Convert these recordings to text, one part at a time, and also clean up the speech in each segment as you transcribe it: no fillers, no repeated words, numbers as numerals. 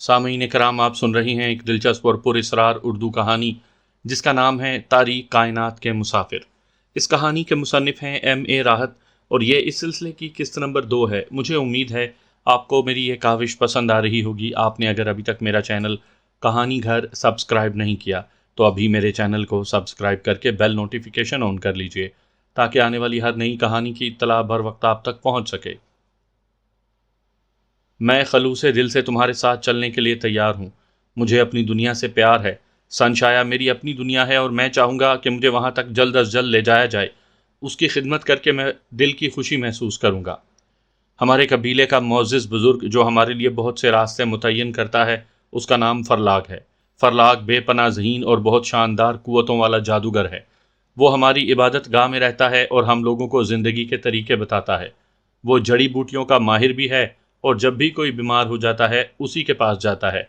سامعین کرام، آپ سن رہی ہیں ایک دلچسپ اور پر اسرار اردو کہانی جس کا نام ہے تاریخ کائنات کے مسافر۔ اس کہانی کے مصنف ہیں ایم اے راحت اور یہ اس سلسلے کی قسط نمبر 2 ہے۔ مجھے امید ہے آپ کو میری یہ کاوش پسند آ رہی ہوگی۔ آپ نے اگر ابھی تک میرا چینل کہانی گھر سبسکرائب نہیں کیا تو ابھی میرے چینل کو سبسکرائب کر کے بیل نوٹیفیکیشن آن کر لیجئے تاکہ آنے والی ہر نئی کہانی کی اطلاع بر وقت آپ تک پہنچ سکے۔ میں خلوص دل سے تمہارے ساتھ چلنے کے لیے تیار ہوں۔ مجھے اپنی دنیا سے پیار ہے۔ سنشایا میری اپنی دنیا ہے اور میں چاہوں گا کہ مجھے وہاں تک جلد از جلد لے جایا جائے۔ اس کی خدمت کر کے میں دل کی خوشی محسوس کروں گا۔ ہمارے قبیلے کا معزز بزرگ جو ہمارے لیے بہت سے راستے متعین کرتا ہے، اس کا نام فرلاگ ہے۔ فرلاگ بے پناہ ذہین اور بہت شاندار قوتوں والا جادوگر ہے۔ وہ ہماری عبادت گاہ میں رہتا ہے اور ہم لوگوں کو زندگی کے طریقے بتاتا ہے۔ وہ جڑی بوٹیوں کا ماہر بھی ہے اور جب بھی کوئی بیمار ہو جاتا ہے اسی کے پاس جاتا ہے۔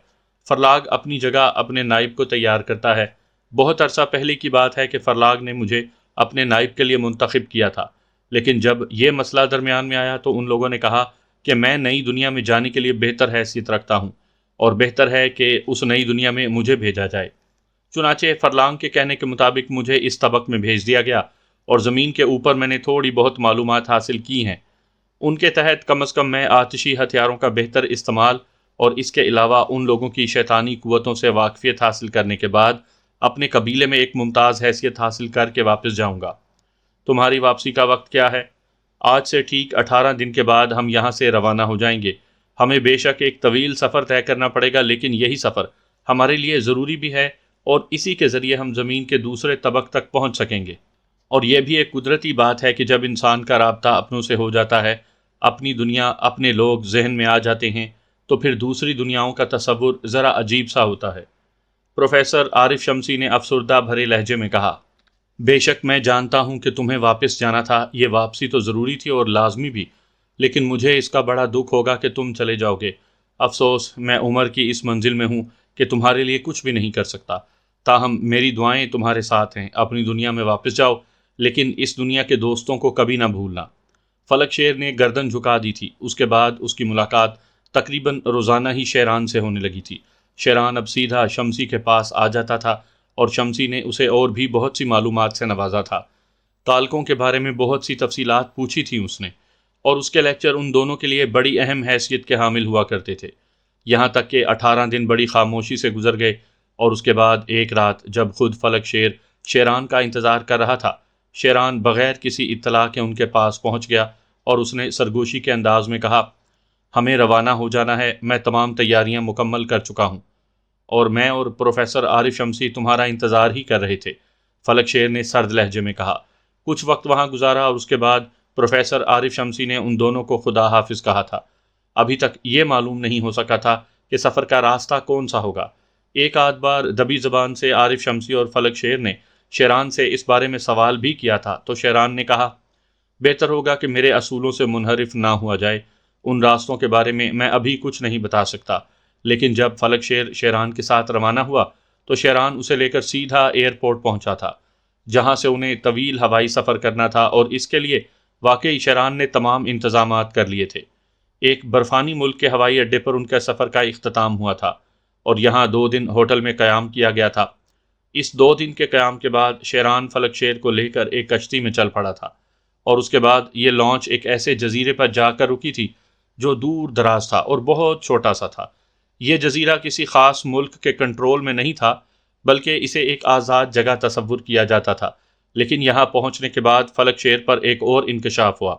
فرلاگ اپنی جگہ اپنے نائب کو تیار کرتا ہے۔ بہت عرصہ پہلے کی بات ہے کہ فرلاگ نے مجھے اپنے نائب کے لیے منتخب کیا تھا، لیکن جب یہ مسئلہ درمیان میں آیا تو ان لوگوں نے کہا کہ میں نئی دنیا میں جانے کے لیے بہتر حیثیت رکھتا ہوں اور بہتر ہے کہ اس نئی دنیا میں مجھے بھیجا جائے۔ چنانچہ فرلانگ کے کہنے کے مطابق مجھے اس طبق میں بھیج دیا گیا اور زمین کے اوپر میں نے تھوڑی بہت معلومات حاصل کی ہیں۔ ان کے تحت کم از کم میں آتشی ہتھیاروں کا بہتر استعمال اور اس کے علاوہ ان لوگوں کی شیطانی قوتوں سے واقفیت حاصل کرنے کے بعد اپنے قبیلے میں ایک ممتاز حیثیت حاصل کر کے واپس جاؤں گا۔ تمہاری واپسی کا وقت کیا ہے؟ آج سے ٹھیک 18 دن کے بعد ہم یہاں سے روانہ ہو جائیں گے۔ ہمیں بے شک ایک طویل سفر طے کرنا پڑے گا، لیکن یہی سفر ہمارے لیے ضروری بھی ہے اور اسی کے ذریعے ہم زمین کے دوسرے طبق تک پہنچ سکیں گے۔ اور یہ بھی ایک قدرتی بات ہے کہ جب انسان کا رابطہ اپنوں سے ہو جاتا ہے، اپنی دنیا، اپنے لوگ ذہن میں آ جاتے ہیں، تو پھر دوسری دنیاؤں کا تصور ذرا عجیب سا ہوتا ہے۔ پروفیسر عارف شمسی نے افسردہ بھرے لہجے میں کہا، بے شک میں جانتا ہوں کہ تمہیں واپس جانا تھا، یہ واپسی تو ضروری تھی اور لازمی بھی، لیکن مجھے اس کا بڑا دکھ ہوگا کہ تم چلے جاؤ گے۔ افسوس، میں عمر کی اس منزل میں ہوں کہ تمہارے لیے کچھ بھی نہیں کر سکتا، تاہم میری دعائیں تمہارے ساتھ ہیں۔ اپنی دنیا میں واپس جاؤ، لیکن اس دنیا کے دوستوں کو کبھی نہ بھولنا۔ فلک شیر نے گردن جھکا دی تھی۔ اس کے بعد اس کی ملاقات تقریباً روزانہ ہی شیران سے ہونے لگی تھی۔ شیران اب سیدھا شمسی کے پاس آ جاتا تھا اور شمسی نے اسے اور بھی بہت سی معلومات سے نوازا تھا۔ تالکوں کے بارے میں بہت سی تفصیلات پوچھی تھیں اس نے، اور اس کے لیکچر ان دونوں کے لیے بڑی اہم حیثیت کے حامل ہوا کرتے تھے۔ یہاں تک کہ 18 دن بڑی خاموشی سے گزر گئے اور اس کے بعد ایک رات جب خود فلک شیر شیران کا انتظار کر رہا تھا، شیران بغیر کسی اطلاع کے ان کے پاس پہنچ گیا اور اس نے سرگوشی کے انداز میں کہا، ہمیں روانہ ہو جانا ہے، میں تمام تیاریاں مکمل کر چکا ہوں اور میں اور پروفیسر عارف شمسی تمہارا انتظار ہی کر رہے تھے۔ فلک شیر نے سرد لہجے میں کہا۔ کچھ وقت وہاں گزارا اور اس کے بعد پروفیسر عارف شمسی نے ان دونوں کو خدا حافظ کہا تھا۔ ابھی تک یہ معلوم نہیں ہو سکا تھا کہ سفر کا راستہ کون سا ہوگا۔ ایک آدھ بار دبی زبان سے عارف شمسی اور فلک شیر نے شیران سے اس بارے میں سوال بھی کیا تھا، تو شیران نے کہا، بہتر ہوگا کہ میرے اصولوں سے منحرف نہ ہوا جائے۔ ان راستوں کے بارے میں ابھی کچھ نہیں بتا سکتا۔ لیکن جب فلک شیر شیران کے ساتھ روانہ ہوا تو شیران اسے لے کر سیدھا ایئرپورٹ پہنچا تھا، جہاں سے انہیں طویل ہوائی سفر کرنا تھا، اور اس کے لیے واقعی شیران نے تمام انتظامات کر لیے تھے۔ ایک برفانی ملک کے ہوائی اڈے پر ان کے سفر کا اختتام ہوا تھا اور یہاں 2 دن ہوٹل میں قیام کیا گیا تھا۔ اس 2 دن کے قیام کے بعد شیران فلک شیر کو لے کر ایک کشتی میں چل پڑا تھا، اور اس کے بعد یہ لانچ ایک ایسے جزیرے پر جا کر رکی تھی جو دور دراز تھا اور بہت چھوٹا سا تھا۔ یہ جزیرہ کسی خاص ملک کے کنٹرول میں نہیں تھا، بلکہ اسے ایک آزاد جگہ تصور کیا جاتا تھا۔ لیکن یہاں پہنچنے کے بعد فلک شیر پر ایک اور انکشاف ہوا،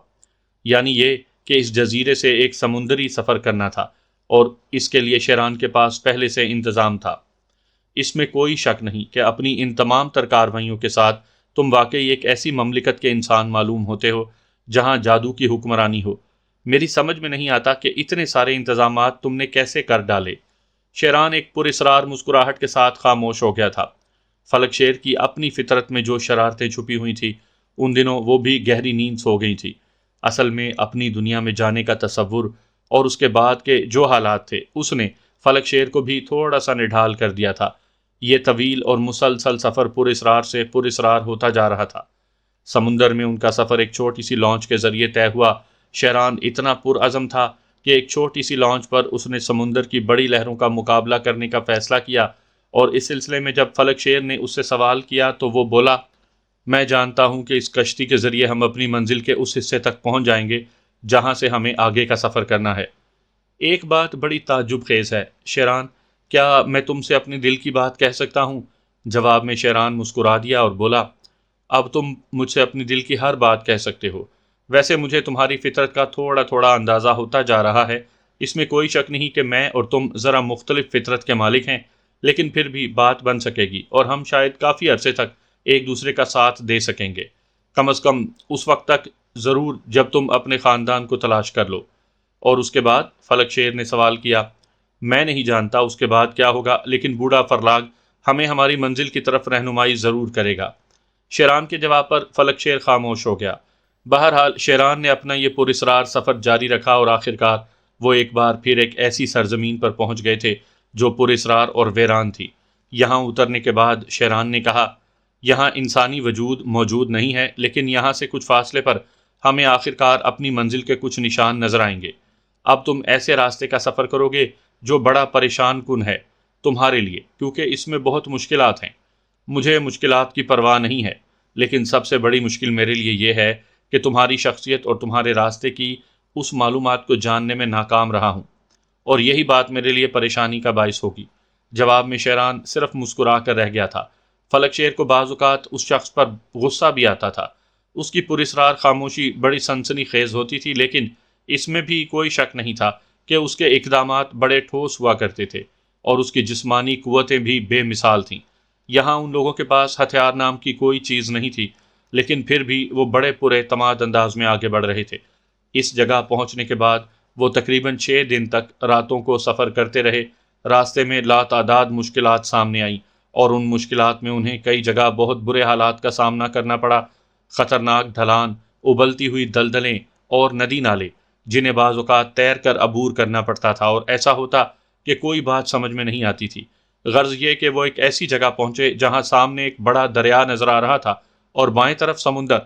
یعنی یہ کہ اس جزیرے سے ایک سمندری سفر کرنا تھا، اور اس کے لیے شیران کے پاس پہلے سے انتظام تھا۔ اس میں کوئی شک نہیں کہ اپنی ان تمام تر کارروائیوں کے ساتھ تم واقعی ایک ایسی مملکت کے انسان معلوم ہوتے ہو جہاں جادو کی حکمرانی ہو۔ میری سمجھ میں نہیں آتا کہ اتنے سارے انتظامات تم نے کیسے کر ڈالے۔ شیران ایک پراسرار مسکراہٹ کے ساتھ خاموش ہو گیا تھا۔ فلک شیر کی اپنی فطرت میں جو شرارتیں چھپی ہوئی تھی، ان دنوں وہ بھی گہری نیند سو گئی تھی۔ اصل میں اپنی دنیا میں جانے کا تصور اور اس کے بعد کے جو حالات تھے، اس نے فلک شیر کو بھی تھوڑا سا نڈھال کر دیا تھا۔ یہ طویل اور مسلسل سفر پراسرار سے پراسرار ہوتا جا رہا تھا۔ سمندر میں ان کا سفر ایک چھوٹی سی لانچ کے ذریعے طے ہوا۔ شیران اتنا پرعزم تھا کہ ایک چھوٹی سی لانچ پر اس نے سمندر کی بڑی لہروں کا مقابلہ کرنے کا فیصلہ کیا، اور اس سلسلے میں جب فلک شیر نے اس سے سوال کیا تو وہ بولا، میں جانتا ہوں کہ اس کشتی کے ذریعے ہم اپنی منزل کے اس حصے تک پہنچ جائیں گے جہاں سے ہمیں آگے کا سفر کرنا ہے۔ ایک بات بڑی تعجب خیز ہے شیران، کیا میں تم سے اپنے دل کی بات کہہ سکتا ہوں؟ جواب میں شیران مسکرا دیا اور بولا، اب تم مجھ سے اپنی دل کی ہر بات کہہ سکتے ہو۔ ویسے مجھے تمہاری فطرت کا تھوڑا تھوڑا اندازہ ہوتا جا رہا ہے، اس میں کوئی شک نہیں کہ میں اور تم ذرا مختلف فطرت کے مالک ہیں، لیکن پھر بھی بات بن سکے گی اور ہم شاید کافی عرصے تک ایک دوسرے کا ساتھ دے سکیں گے، کم از کم اس وقت تک ضرور جب تم اپنے خاندان کو تلاش کر لو۔ اور اس کے بعد؟ فلک شیر نے سوال کیا۔ میں نہیں جانتا اس کے بعد کیا ہوگا، لیکن بوڑھا فرلاگ ہمیں ہماری منزل کی طرف رہنمائی ضرور کرے گا۔ شیران کے جواب پر فلک شیر خاموش ہو گیا۔ بہرحال شیران نے اپنا یہ پراسرار سفر جاری رکھا اور آخرکار وہ ایک بار پھر ایک ایسی سرزمین پر پہنچ گئے تھے جو پراسرار اور ویران تھی۔ یہاں اترنے کے بعد شیران نے کہا، یہاں انسانی وجود موجود نہیں ہے، لیکن یہاں سے کچھ فاصلے پر ہمیں آخرکار اپنی منزل کے کچھ نشان نظر آئیں گے۔ اب تم ایسے راستے کا سفر کرو گے جو بڑا پریشان کن ہے تمہارے لیے، کیونکہ اس میں بہت مشکلات ہیں۔ مجھے مشکلات کی پرواہ نہیں ہے، لیکن سب سے بڑی مشکل میرے لیے یہ ہے کہ تمہاری شخصیت اور تمہارے راستے کی اس معلومات کو جاننے میں ناکام رہا ہوں، اور یہی بات میرے لیے پریشانی کا باعث ہوگی۔ جواب میں شیران صرف مسکرا کر رہ گیا تھا۔ فلک شیر کو بعض اوقات اس شخص پر غصہ بھی آتا تھا۔ اس کی پراسرار خاموشی بڑی سنسنی خیز ہوتی تھی، لیکن اس میں بھی کوئی شک نہیں تھا کہ اس کے اقدامات بڑے ٹھوس ہوا کرتے تھے، اور اس کی جسمانی قوتیں بھی بے مثال تھیں۔ یہاں ان لوگوں کے پاس ہتھیار نام کی کوئی چیز نہیں تھی، لیکن پھر بھی وہ بڑے پراعتماد انداز میں آگے بڑھ رہے تھے۔ اس جگہ پہنچنے کے بعد وہ تقریباً 6 دن تک راتوں کو سفر کرتے رہے۔ راستے میں لاتعداد مشکلات سامنے آئیں، اور ان مشکلات میں انہیں کئی جگہ بہت برے حالات کا سامنا کرنا پڑا۔ خطرناک ڈھلان، ابلتی ہوئی دلدلیں اور ندی نالے جنہیں بعض اوقات تیر کر عبور کرنا پڑتا تھا، اور ایسا ہوتا کہ کوئی بات سمجھ میں نہیں آتی تھی۔ غرض یہ کہ وہ ایک ایسی جگہ پہنچے جہاں سامنے ایک بڑا دریا نظر آ رہا تھا اور بائیں طرف سمندر۔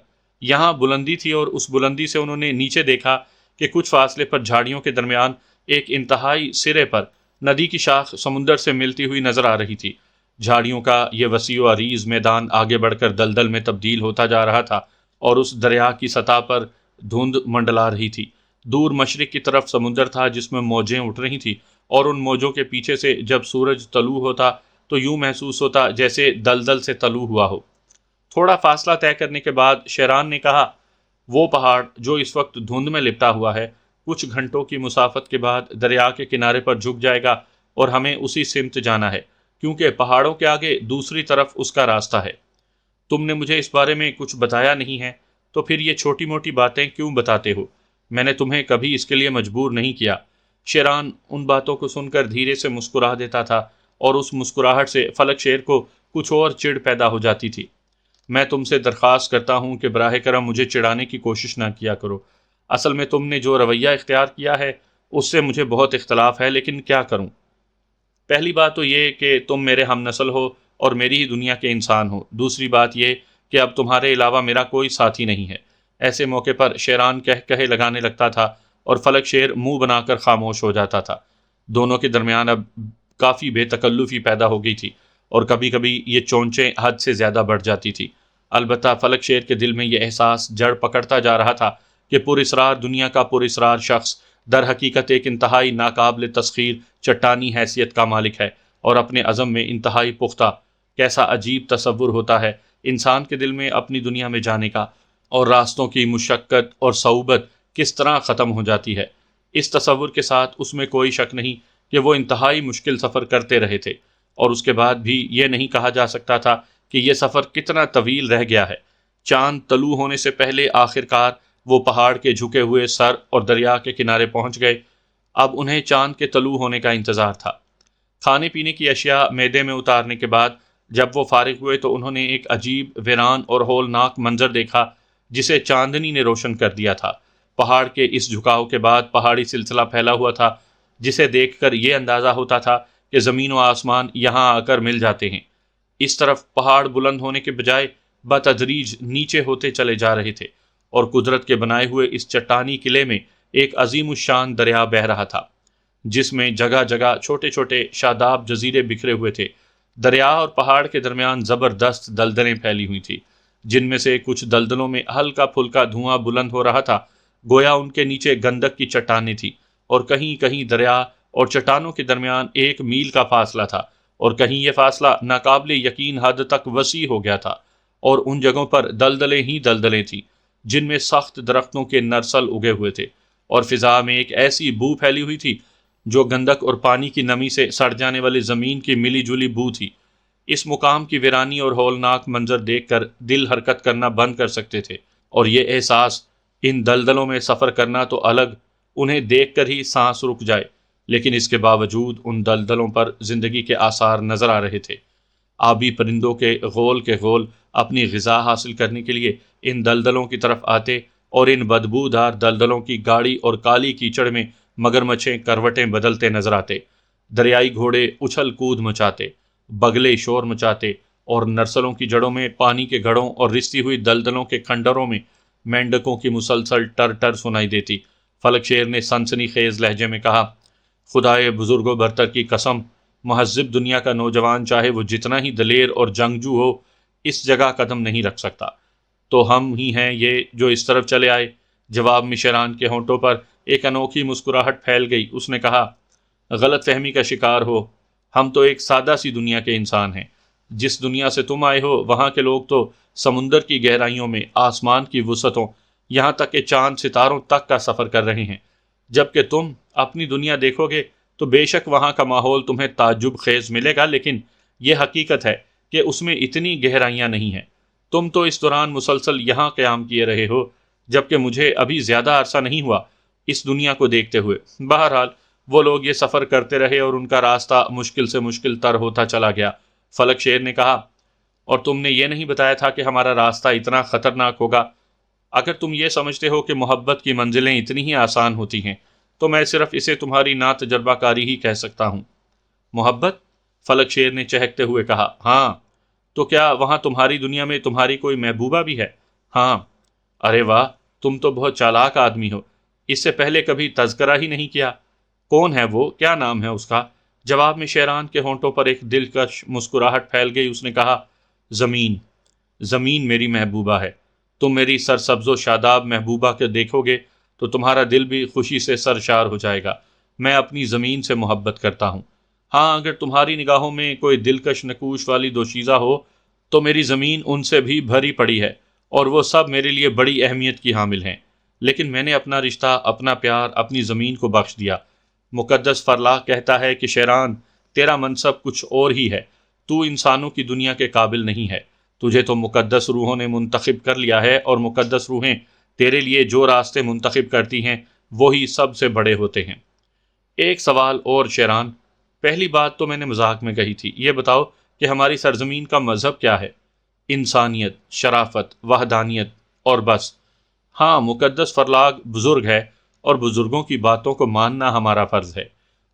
یہاں بلندی تھی، اور اس بلندی سے انہوں نے نیچے دیکھا کہ کچھ فاصلے پر جھاڑیوں کے درمیان ایک انتہائی سرے پر ندی کی شاخ سمندر سے ملتی ہوئی نظر آ رہی تھی۔ جھاڑیوں کا یہ وسیع و عریض میدان آگے بڑھ کر دلدل میں تبدیل ہوتا جا رہا تھا، اور اس دریا کی سطح پر دھند منڈلا رہی تھی۔ دور مشرق کی طرف سمندر تھا جس میں موجیں اٹھ رہی تھیں، اور ان موجوں کے پیچھے سے جب سورج طلوع ہوتا تو یوں محسوس ہوتا جیسے دلدل سے طلوع ہوا ہو۔ تھوڑا فاصلہ طے کرنے کے بعد شیران نے کہا، وہ پہاڑ جو اس وقت دھند میں لپٹا ہوا ہے، کچھ گھنٹوں کی مسافت کے بعد دریا کے کنارے پر جھک جائے گا، اور ہمیں اسی سمت جانا ہے، کیونکہ پہاڑوں کے آگے دوسری طرف اس کا راستہ ہے۔ تم نے مجھے اس بارے میں کچھ بتایا نہیں ہے، تو پھر یہ چھوٹی موٹی باتیں کیوں بتاتے ہو؟ میں نے تمہیں کبھی اس کے لیے مجبور نہیں کیا۔ شیران ان باتوں کو سن کر دھیرے سے مسکرا دیتا تھا، اور اس مسکراہٹ سے فلک شیر کو کچھ اور چڑ پیدا ہو جاتی تھی۔ میں تم سے درخواست کرتا ہوں کہ براہ کرم مجھے چڑھانے کی کوشش نہ کیا کرو۔ اصل میں تم نے جو رویہ اختیار کیا ہے اس سے مجھے بہت اختلاف ہے، لیکن کیا کروں؟ پہلی بات تو یہ کہ تم میرے ہم نسل ہو اور میری ہی دنیا کے انسان ہو۔ دوسری بات یہ کہ اب تمہارے علاوہ میرا کوئی ساتھی نہیں ہے۔ ایسے موقع پر شیران کہے لگانے لگتا تھا، اور فلک شیر منہ بنا کر خاموش ہو جاتا تھا۔ دونوں کے درمیان اب کافی بے تکلفی پیدا ہو گئی تھی، اور کبھی کبھی یہ چونچیں حد سے زیادہ بڑھ جاتی تھی۔ البتہ فلک شیر کے دل میں یہ احساس جڑ پکڑتا جا رہا تھا کہ پراسرار دنیا کا پراسرار شخص در حقیقت ایک انتہائی ناقابل تسخیر چٹانی حیثیت کا مالک ہے، اور اپنے عزم میں انتہائی پختہ۔ کیسا عجیب تصور ہوتا ہے انسان کے دل میں اپنی دنیا میں جانے کا، اور راستوں کی مشقت اور صعوبت کس طرح ختم ہو جاتی ہے۔ اس تصور کے ساتھ اس میں کوئی شک نہیں کہ وہ انتہائی مشکل سفر کرتے رہے تھے، اور اس کے بعد بھی یہ نہیں کہا جا سکتا تھا کہ یہ سفر کتنا طویل رہ گیا ہے۔ چاند طلوع ہونے سے پہلے آخرکار وہ پہاڑ کے جھکے ہوئے سر اور دریا کے کنارے پہنچ گئے۔ اب انہیں چاند کے طلوع ہونے کا انتظار تھا۔ کھانے پینے کی اشیاء معدے میں اتارنے کے بعد جب وہ فارغ ہوئے تو انہوں نے ایک عجیب ویران اور ہولناک منظر دیکھا جسے چاندنی نے روشن کر دیا تھا۔ پہاڑ کے اس جھکاؤ کے بعد پہاڑی سلسلہ پھیلا ہوا تھا، جسے دیکھ کر یہ اندازہ ہوتا تھا کہ زمین و آسمان یہاں آ کر مل جاتے ہیں۔ اس طرف پہاڑ بلند ہونے کے بجائے بتدریج نیچے ہوتے چلے جا رہے تھے، اور قدرت کے بنائے ہوئے اس چٹانی قلعے میں ایک عظیم الشان دریا بہہ رہا تھا، جس میں جگہ جگہ چھوٹے چھوٹے شاداب جزیرے بکھرے ہوئے تھے۔ دریا اور پہاڑ کے درمیان زبردست دلدلیں پھیلی ہوئی تھیں، جن میں سے کچھ دلدلوں میں ہلکا پھلکا دھواں بلند ہو رہا تھا، گویا ان کے نیچے گندک کی چٹانیں تھیں، اور کہیں کہیں دریا اور چٹانوں کے درمیان 1 میل کا فاصلہ تھا، اور کہیں یہ فاصلہ ناقابل یقین حد تک وسیع ہو گیا تھا، اور ان جگہوں پر دلدلیں ہی دلدلیں تھیں جن میں سخت درختوں کے نرسل اگے ہوئے تھے، اور فضا میں ایک ایسی بو پھیلی ہوئی تھی جو گندک اور پانی کی نمی سے سڑ جانے والی زمین کی ملی جلی بو تھی۔ اس مقام کی ویرانی اور ہولناک منظر دیکھ کر دل حرکت کرنا بند کر سکتے تھے، اور یہ احساس ان دلدلوں میں سفر کرنا تو الگ، انہیں دیکھ کر ہی سانس رک جائے، لیکن اس کے باوجود ان دلدلوں پر زندگی کے آثار نظر آ رہے تھے۔ آبی پرندوں کے غول اپنی غذا حاصل کرنے کے لیے ان دلدلوں کی طرف آتے، اور ان بدبودار دلدلوں کی گاڑی اور کالی کیچڑ میں مگرمچھیں کروٹیں بدلتے نظر آتے، دریائی گھوڑے اچھل کود مچاتے، بگلے شور مچاتے، اور نرسلوں کی جڑوں میں پانی کے گڑھوں اور رستی ہوئی دلدلوں کے کھنڈروں میں مینڈکوں کی مسلسل ٹر ٹر سنائی دیتی۔ فلک شیر نے سنسنی خیز لہجے میں کہا، خدائے بزرگ و برتر کی قسم، مہذب دنیا کا نوجوان چاہے وہ جتنا ہی دلیر اور جنگجو ہو، اس جگہ قدم نہیں رکھ سکتا۔ تو ہم ہی ہیں یہ جو اس طرف چلے آئے۔ جواب میں شیران کے ہونٹوں پر ایک انوکھی مسکراہٹ پھیل گئی۔ اس نے کہا، غلط فہمی کا شکار ہو، ہم تو ایک سادہ سی دنیا کے انسان ہیں۔ جس دنیا سے تم آئے ہو وہاں کے لوگ تو سمندر کی گہرائیوں میں، آسمان کی وسعتوں، یہاں تک کہ چاند ستاروں تک کا سفر کر رہے ہیں، جبکہ تم اپنی دنیا دیکھو گے تو بے شک وہاں کا ماحول تمہیں تعجب خیز ملے گا، لیکن یہ حقیقت ہے کہ اس میں اتنی گہرائیاں نہیں ہیں۔ تم تو اس دوران مسلسل یہاں قیام کیے رہے ہو، جبکہ مجھے ابھی زیادہ عرصہ نہیں ہوا اس دنیا کو دیکھتے ہوئے۔ بہرحال وہ لوگ یہ سفر کرتے رہے اور ان کا راستہ مشکل سے مشکل تر ہوتا چلا گیا۔ فلک شیر نے کہا، اور تم نے یہ نہیں بتایا تھا کہ ہمارا راستہ اتنا خطرناک ہوگا۔ اگر تم یہ سمجھتے ہو کہ محبت کی منزلیں اتنی ہی آسان ہوتی ہیں تو میں صرف اسے تمہاری ناتجربہ کاری ہی کہہ سکتا ہوں۔ محبت؟ فلک شیر نے چہکتے ہوئے کہا، ہاں۔ تو کیا وہاں تمہاری دنیا میں تمہاری کوئی محبوبہ بھی ہے؟ ہاں۔ ارے واہ، تم تو بہت چالاک آدمی ہو، اس سے پہلے کبھی تذکرہ ہی نہیں کیا۔ کون ہے وہ؟ کیا نام ہے اس کا؟ جواب میں شیران کے ہونٹوں پر ایک دلکش مسکراہٹ پھیل گئی۔ اس نے کہا، زمین۔ زمین میری محبوبہ ہے۔ تم میری سرسبز و شاداب محبوبہ کے دیکھو گے تو تمہارا دل بھی خوشی سے سرشار ہو جائے گا۔ میں اپنی زمین سے محبت کرتا ہوں۔ ہاں، اگر تمہاری نگاہوں میں کوئی دلکش نقوش والی دوشیزہ ہو تو میری زمین ان سے بھی بھری پڑی ہے، اور وہ سب میرے لیے بڑی اہمیت کی حامل ہیں، لیکن میں نے اپنا رشتہ، اپنا پیار اپنی زمین کو بخش دیا۔ مقدس فرلاح کہتا ہے کہ شیران، تیرا منصب کچھ اور ہی ہے، تو انسانوں کی دنیا کے قابل نہیں ہے، تجھے تو مقدس روحوں نے منتخب کر لیا ہے، اور مقدس روحیں تیرے لیے جو راستے منتخب کرتی ہیں وہی سب سے بڑے ہوتے ہیں۔ ایک سوال اور شیران، پہلی بات تو میں نے مذاق میں کہی تھی، یہ بتاؤ کہ ہماری سرزمین کا مذہب کیا ہے؟ انسانیت، شرافت، وحدانیت، اور بس۔ ہاں، مقدس فرلاگ بزرگ ہے، اور بزرگوں کی باتوں کو ماننا ہمارا فرض ہے۔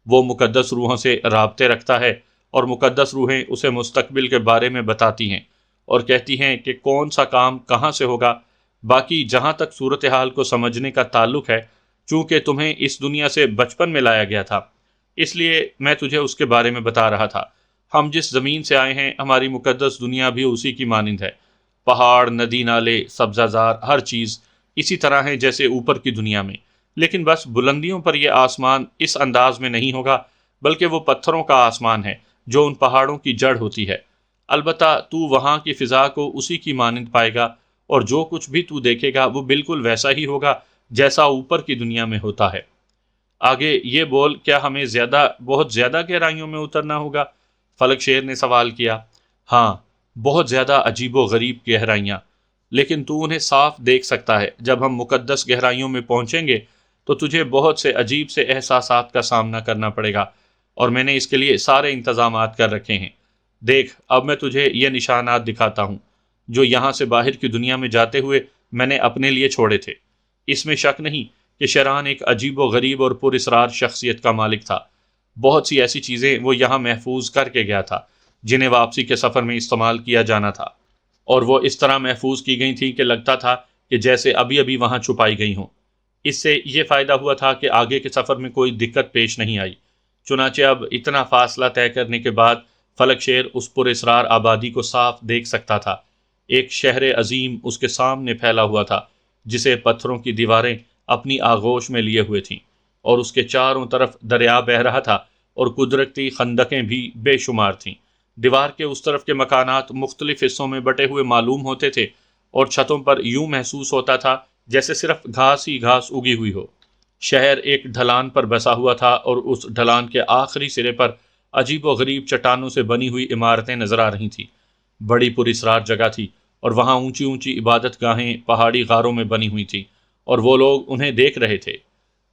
وہ مقدس روحوں سے رابطے رکھتا ہے، اور مقدس روحیں اسے مستقبل کے بارے میں بتاتی ہیں اور کہتی ہیں کہ کون سا کام کہاں سے ہوگا۔ باقی جہاں تک صورتحال کو سمجھنے کا تعلق ہے، چونکہ تمہیں اس دنیا سے بچپن میں لایا گیا تھا، اس لیے میں تجھے اس کے بارے میں بتا رہا تھا۔ ہم جس زمین سے آئے ہیں، ہماری مقدس دنیا بھی اسی کی مانند ہے۔ پہاڑ، ندی نالے، سبزہ زار، ہر چیز اسی طرح ہے جیسے اوپر کی دنیا میں، لیکن بس بلندیوں پر یہ آسمان اس انداز میں نہیں ہوگا، بلکہ وہ پتھروں کا آسمان ہے جو ان پہاڑوں کی جڑ ہوتی ہے۔ البتہ تو وہاں کی فضا کو اسی کی مانند پائے گا، اور جو کچھ بھی تو دیکھے گا وہ بالکل ویسا ہی ہوگا جیسا اوپر کی دنیا میں ہوتا ہے۔ آگے یہ بول، کیا ہمیں بہت زیادہ گہرائیوں میں اترنا ہوگا؟ فلک شیر نے سوال کیا۔ ہاں، بہت زیادہ عجیب و غریب گہرائیاں، لیکن تو انہیں صاف دیکھ سکتا ہے۔ جب ہم مقدس گہرائیوں میں پہنچیں گے تو تجھے بہت سے عجیب سے احساسات کا سامنا کرنا پڑے گا، اور میں نے اس کے لیے سارے انتظامات کر رکھے ہیں۔ دیکھ، اب میں تجھے یہ نشانات دکھاتا ہوں جو یہاں سے باہر کی دنیا میں جاتے ہوئے میں نے اپنے لیے چھوڑے تھے۔ اس میں شک نہیں کہ شیران ایک عجیب و غریب اور پراسرار شخصیت کا مالک تھا۔ بہت سی ایسی چیزیں وہ یہاں محفوظ کر کے گیا تھا جنہیں واپسی کے سفر میں استعمال کیا جانا تھا، اور وہ اس طرح محفوظ کی گئی تھیں کہ لگتا تھا کہ جیسے ابھی ابھی وہاں چھپائی گئی ہوں۔ اس سے یہ فائدہ ہوا تھا کہ آگے کے سفر میں کوئی دقت پیش نہیں آئی۔ چنانچہ اب اتنا فاصلہ طے کرنے کے بعد فلک شیر اس پر اسرار آبادی کو صاف دیکھ سکتا تھا۔ ایک شہر عظیم اس کے سامنے پھیلا ہوا تھا، جسے پتھروں کی دیواریں اپنی آغوش میں لیے ہوئے تھیں، اور اس کے چاروں طرف دریا بہہ رہا تھا اور قدرتی خندقیں بھی بے شمار تھیں۔ دیوار کے اس طرف کے مکانات مختلف حصوں میں بٹے ہوئے معلوم ہوتے تھے، اور چھتوں پر یوں محسوس ہوتا تھا جیسے صرف گھاس ہی گھاس اگی ہوئی ہو۔ شہر ایک ڈھلان پر بسا ہوا تھا، اور اس ڈھلان کے آخری سرے پر عجیب و غریب چٹانوں سے بنی ہوئی عمارتیں نظر آ رہی تھیں۔ بڑی پراسرار جگہ تھی، اور وہاں اونچی اونچی عبادت گاہیں پہاڑی غاروں میں بنی ہوئی تھیں، اور وہ لوگ انہیں دیکھ رہے تھے۔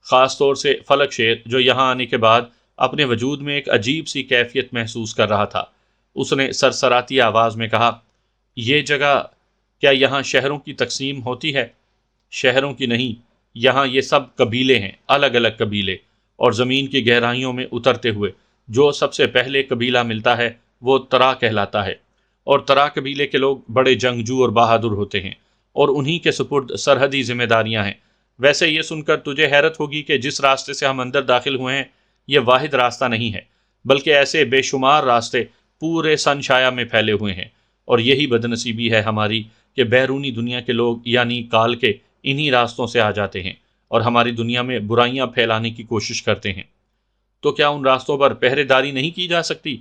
خاص طور سے فلک شیر، جو یہاں آنے کے بعد اپنے وجود میں ایک عجیب سی کیفیت محسوس کر رہا تھا۔ اس نے سرسراتی آواز میں کہا، یہ جگہ، کیا یہاں شہروں کی تقسیم ہوتی ہے؟ شہروں کی نہیں، یہاں یہ سب قبیلے ہیں، الگ الگ قبیلے، اور زمین کی گہرائیوں میں اترتے ہوئے جو سب سے پہلے قبیلہ ملتا ہے وہ ترا کہلاتا ہے، اور ترا قبیلے کے لوگ بڑے جنگجو اور بہادر ہوتے ہیں، اور انہی کے سپرد سرحدی ذمہ داریاں ہیں۔ ویسے یہ سن کر تجھے حیرت ہوگی کہ جس راستے سے ہم اندر داخل ہوئے ہیں یہ واحد راستہ نہیں ہے، بلکہ ایسے بے شمار راستے پورے سنشایا میں پھیلے ہوئے ہیں، اور یہی بدنصیبی ہے ہماری کہ بیرونی دنیا کے لوگ یعنی کال کے انہی راستوں سے آ جاتے ہیں اور ہماری دنیا میں برائیاں پھیلانے کی کوشش کرتے ہیں۔ تو کیا ان راستوں پر پہرے داری نہیں کی جا سکتی؟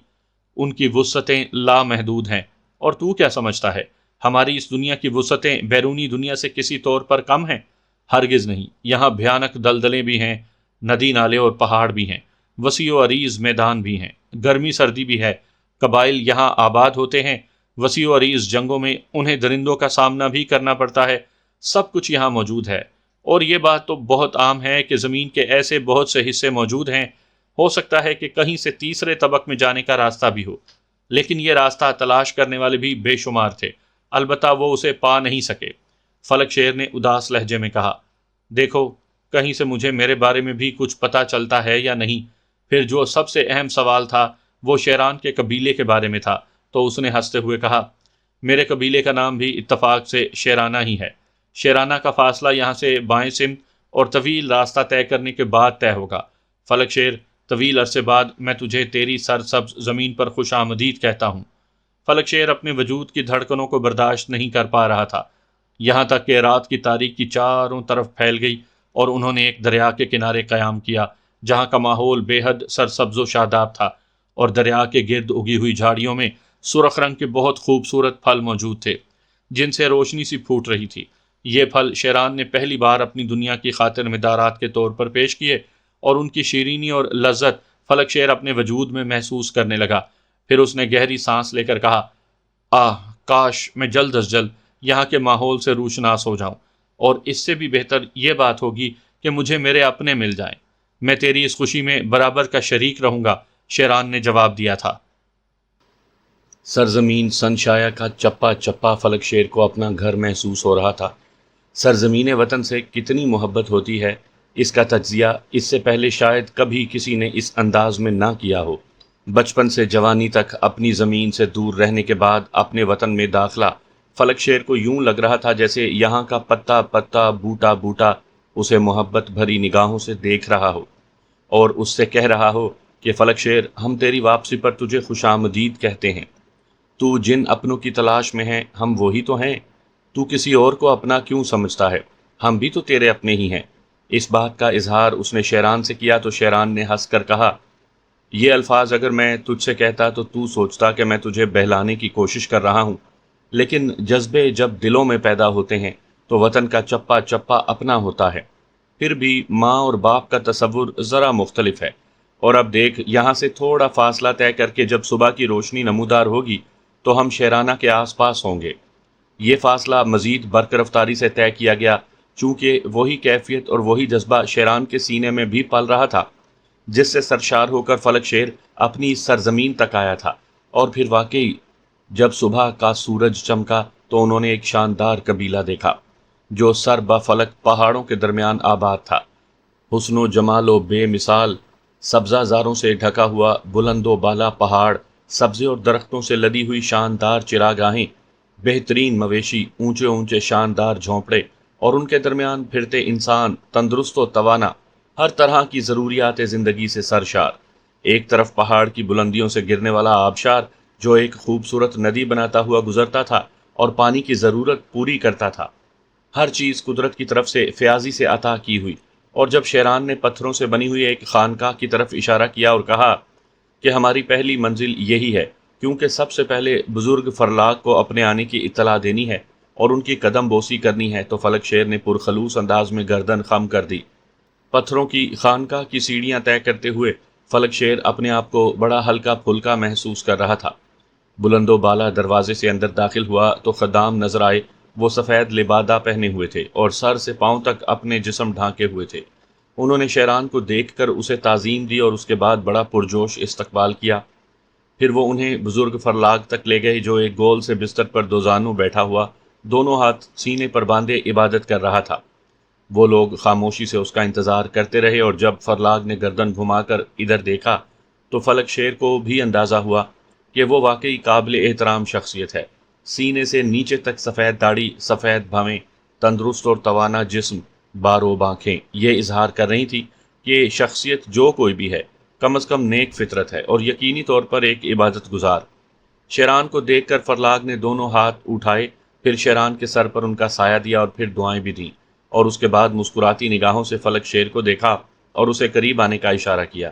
ان کی وسعتیں لامحدود ہیں، اور تو کیا سمجھتا ہے ہماری اس دنیا کی وسعتیں بیرونی دنیا سے کسی طور پر کم ہیں؟ ہرگز نہیں۔ یہاں بھیانک دلدلیں بھی ہیں، ندی نالے اور پہاڑ بھی ہیں، وسیع و عریض میدان بھی ہیں، گرمی سردی بھی ہے، قبائل یہاں آباد ہوتے ہیں، وسیع و عریض جنگوں میں انہیں درندوں کا سامنا بھی کرنا پڑتا ہے، سب کچھ یہاں موجود ہے۔ اور یہ بات تو بہت عام ہے کہ زمین کے ایسے بہت سے حصے موجود ہیں، ہو سکتا ہے کہ کہیں سے تیسرے طبق میں جانے کا راستہ بھی ہو، لیکن یہ راستہ تلاش کرنے والے بھی بے شمار تھے، البتہ وہ اسے پا نہیں سکے۔ فلک شیر نے اداس لہجے میں کہا، دیکھو، کہیں سے مجھے میرے بارے میں بھی کچھ پتہ چلتا ہے یا نہیں؟ پھر جو سب سے اہم سوال تھا وہ شیران کے قبیلے کے بارے میں تھا، تو اس نے ہنستے ہوئے کہا، میرے قبیلے کا نام بھی اتفاق سے شیرانہ ہی ہے۔ شیرانہ کا فاصلہ یہاں سے بائیں سمت اور طویل راستہ طے کرنے کے بعد طے ہوگا۔ فلک شیر، طویل عرصے بعد میں تجھے تیری سرسبز زمین پر خوش آمدید کہتا ہوں۔ فلک شیر اپنے وجود کی دھڑکنوں کو برداشت نہیں کر پا رہا تھا، یہاں تک کہ رات کی تاریکی چاروں طرف پھیل گئی اور انہوں نے ایک دریا کے کنارے قیام کیا جہاں کا ماحول بے حد سرسبز و شاداب تھا، اور دریا کے گرد اگی ہوئی جھاڑیوں میں سرخ رنگ کے بہت خوبصورت پھل موجود تھے جن سے روشنی سی پھوٹ رہی تھی۔ یہ پھل شیران نے پہلی بار اپنی دنیا کی خاطر مدارات کے طور پر پیش کیے، اور ان کی شیرینی اور لذت فلک شیر اپنے وجود میں محسوس کرنے لگا۔ پھر اس نے گہری سانس لے کر کہا، کاش میں جلد از جلد یہاں کے ماحول سے روشناس ہو جاؤں، اور اس سے بھی بہتر یہ بات ہوگی کہ مجھے میرے اپنے مل جائیں۔ میں تیری اس خوشی میں برابر کا شریک رہوں گا، شیران نے جواب دیا تھا۔ سرزمین سنشایا کا چپا چپا فلک شیر کو اپنا گھر محسوس ہو رہا تھا۔ سرزمین وطن سے کتنی محبت ہوتی ہے، اس کا تجزیہ اس سے پہلے شاید کبھی کسی نے اس انداز میں نہ کیا ہو۔ بچپن سے جوانی تک اپنی زمین سے دور رہنے کے بعد اپنے وطن میں داخلہ فلک شیر کو یوں لگ رہا تھا جیسے یہاں کا پتا پتا بوٹا بوٹا اسے محبت بھری نگاہوں سے دیکھ رہا ہو، اور اس سے کہہ رہا ہو کہ فلک شیر، ہم تیری واپسی پر تجھے خوش آمدید کہتے ہیں۔ تو جن اپنوں کی تلاش میں ہے ہم وہی تو ہیں، تو کسی اور کو اپنا کیوں سمجھتا ہے؟ ہم بھی تو تیرے اپنے ہی ہیں۔ اس بات کا اظہار اس نے شیران سے کیا تو شیران نے ہنس کر کہا، یہ الفاظ اگر میں تجھ سے کہتا تو سوچتا کہ میں تجھے بہلانے کی کوشش کر رہا ہوں، لیکن جذبے جب دلوں میں پیدا ہوتے ہیں تو وطن کا چپا چپا اپنا ہوتا ہے۔ پھر بھی ماں اور باپ کا تصور ذرا مختلف ہے، اور اب دیکھ، یہاں سے تھوڑا فاصلہ طے کر کے جب صبح کی روشنی نمودار ہوگی تو ہم شیرانہ کے آس پاس ہوں گے۔ یہ فاصلہ مزید برق رفتاری سے طے کیا گیا، چونکہ وہی کیفیت اور وہی جذبہ شیران کے سینے میں بھی پل رہا تھا جس سے سرشار ہو کر فلک شیر اپنی سرزمین تک آیا تھا۔ اور پھر واقعی جب صبح کا سورج چمکا تو انہوں نے ایک شاندار قبیلہ دیکھا جو سر بفلک پہاڑوں کے درمیان آباد تھا۔ حسن و جمال و بے مثال، سبزہ زاروں سے ڈھکا ہوا بلند و بالا پہاڑ، سبزے اور درختوں سے لدی ہوئی شاندار چراگاہیں، بہترین مویشی، اونچے اونچے شاندار جھونپڑے، اور ان کے درمیان پھرتے انسان تندرست و توانا، ہر طرح کی ضروریات زندگی سے سرشار، ایک طرف پہاڑ کی بلندیوں سے گرنے والا آبشار جو ایک خوبصورت ندی بناتا ہوا گزرتا تھا اور پانی کی ضرورت پوری کرتا تھا، ہر چیز قدرت کی طرف سے فیاضی سے عطا کی ہوئی۔ اور جب شیران نے پتھروں سے بنی ہوئی ایک خانقاہ کی طرف اشارہ کیا اور کہا کہ ہماری پہلی منزل یہی ہے، کیونکہ سب سے پہلے بزرگ فرلاگ کو اپنے آنے کی اطلاع دینی ہے اور ان کی قدم بوسی کرنی ہے، تو فلک شیر نے پرخلوص انداز میں گردن خم کر دی۔ پتھروں کی خانقاہ کی سیڑھیاں طے کرتے ہوئے فلک شیر اپنے آپ کو بڑا ہلکا پھلکا محسوس کر رہا تھا۔ بلند و بالا دروازے سے اندر داخل ہوا تو خدام نظر آئے۔ وہ سفید لبادہ پہنے ہوئے تھے اور سر سے پاؤں تک اپنے جسم ڈھانکے ہوئے تھے۔ انہوں نے شیران کو دیکھ کر اسے تعظیم دی اور اس کے بعد بڑا پرجوش استقبال کیا۔ پھر وہ انہیں بزرگ فرلاگ تک لے گئے جو ایک گول سے بستر پر دوزانوں بیٹھا ہوا، دونوں ہاتھ سینے پر باندھے عبادت کر رہا تھا۔ وہ لوگ خاموشی سے اس کا انتظار کرتے رہے اور جب فرلاگ نے گردن گھما کر ادھر دیکھا تو فلک شیر کو بھی اندازہ ہوا کہ وہ واقعی قابل احترام شخصیت ہے۔ سینے سے نیچے تک سفید داڑھی، سفید بھویں، تندرست اور توانا جسم، باروب آنکھیں یہ اظہار کر رہی تھی کہ شخصیت جو کوئی بھی ہے کم از کم نیک فطرت ہے اور یقینی طور پر ایک عبادت گزار۔ شیران کو دیکھ کر فرلاگ نے دونوں ہاتھ اٹھائے، پھر شیران کے سر پر ان کا سایہ دیا اور پھر دعائیں بھی دیں، اور اس کے بعد مسکراتی نگاہوں سے فلک شیر کو دیکھا اور اسے قریب آنے کا اشارہ کیا۔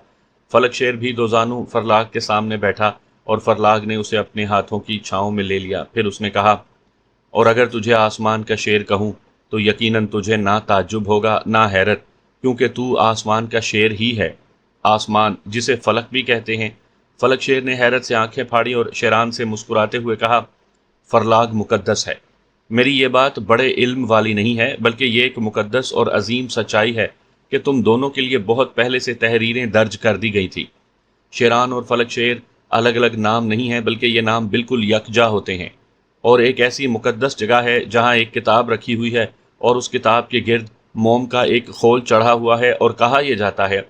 فلک شیر بھی دوزانوں فرلاگ کے سامنے بیٹھا اور فرلاگ نے اسے اپنے ہاتھوں کی چھاؤں میں لے لیا۔ پھر اس نے کہا، اور اگر تجھے آسمان کا شیر کہوں تو یقیناً تجھے نہ تعجب ہوگا نہ حیرت، کیونکہ تو آسمان کا شیر ہی ہے، آسمان جسے فلک بھی کہتے ہیں۔ فلک شیر نے حیرت سے آنکھیں پھاڑی اور شیران سے مسکراتے ہوئے کہا، فرلاگ مقدس ہے۔ میری یہ بات بڑے علم والی نہیں ہے، بلکہ یہ ایک مقدس اور عظیم سچائی ہے کہ تم دونوں کے لیے بہت پہلے سے تحریریں درج کر دی گئی تھی۔ شیران اور فلک شیر الگ الگ نام نہیں ہیں، بلکہ یہ نام بالکل یکجا ہوتے ہیں، اور ایک ایسی مقدس جگہ ہے جہاں ایک کتاب رکھی ہوئی ہے اور اس کتاب کے گرد موم کا ایک خول چڑھا ہوا ہے، اور کہا یہ جاتا ہے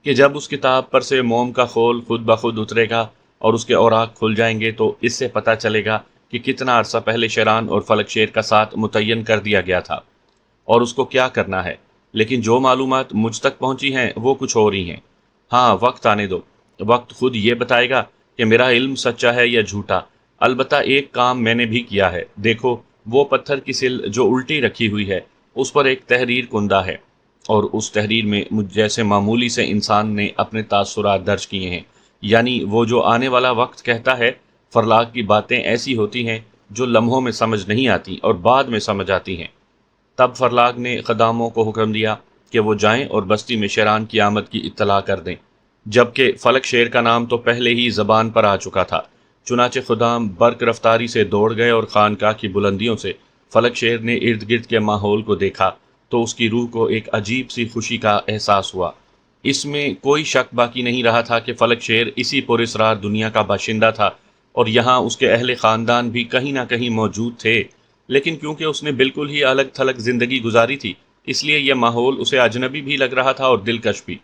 کہ جب اس کتاب پر سے موم کا خول خود بخود اترے گا اور اس کے اوراق کھل جائیں گے تو اس سے پتہ چلے گا کہ کتنا عرصہ پہلے شیران اور فلک شیر کا ساتھ متعین کر دیا گیا تھا اور اس کو کیا کرنا ہے۔ لیکن جو معلومات مجھ تک پہنچی ہیں وہ کچھ اور ہی ہیں۔ ہاں، وقت آنے دو، وقت خود یہ بتائے گا کہ میرا علم سچا ہے یا جھوٹا۔ البتہ ایک کام میں نے بھی کیا ہے، دیکھو وہ پتھر کی سل جو الٹی رکھی ہوئی ہے اس پر ایک تحریر کندہ ہے، اور اس تحریر میں مجھ جیسے معمولی سے انسان نے اپنے تاثرات درج کیے ہیں، یعنی وہ جو آنے والا وقت کہتا ہے۔ فرلاگ کی باتیں ایسی ہوتی ہیں جو لمحوں میں سمجھ نہیں آتی اور بعد میں سمجھ آتی ہیں۔ تب فرلاگ نے خداموں کو حکم دیا کہ وہ جائیں اور بستی میں شیران کی آمد کی اطلاع کر دیں، جبکہ فلک شیر کا نام تو پہلے ہی زبان پر آ چکا تھا۔ چنانچہ خدام برق رفتاری سے دوڑ گئے اور خانقاہ کی بلندیوں سے فلک شیر نے ارد گرد کے ماحول کو دیکھا تو اس کی روح کو ایک عجیب سی خوشی کا احساس ہوا۔ اس میں کوئی شک باقی نہیں رہا تھا کہ فلک شیر اسی پراسرار دنیا کا باشندہ تھا اور یہاں اس کے اہل خاندان بھی کہیں نہ کہیں موجود تھے، لیکن کیونکہ اس نے بالکل ہی الگ تھلگ زندگی گزاری تھی اس لیے یہ ماحول اسے اجنبی بھی لگ رہا تھا اور دلکش بھی۔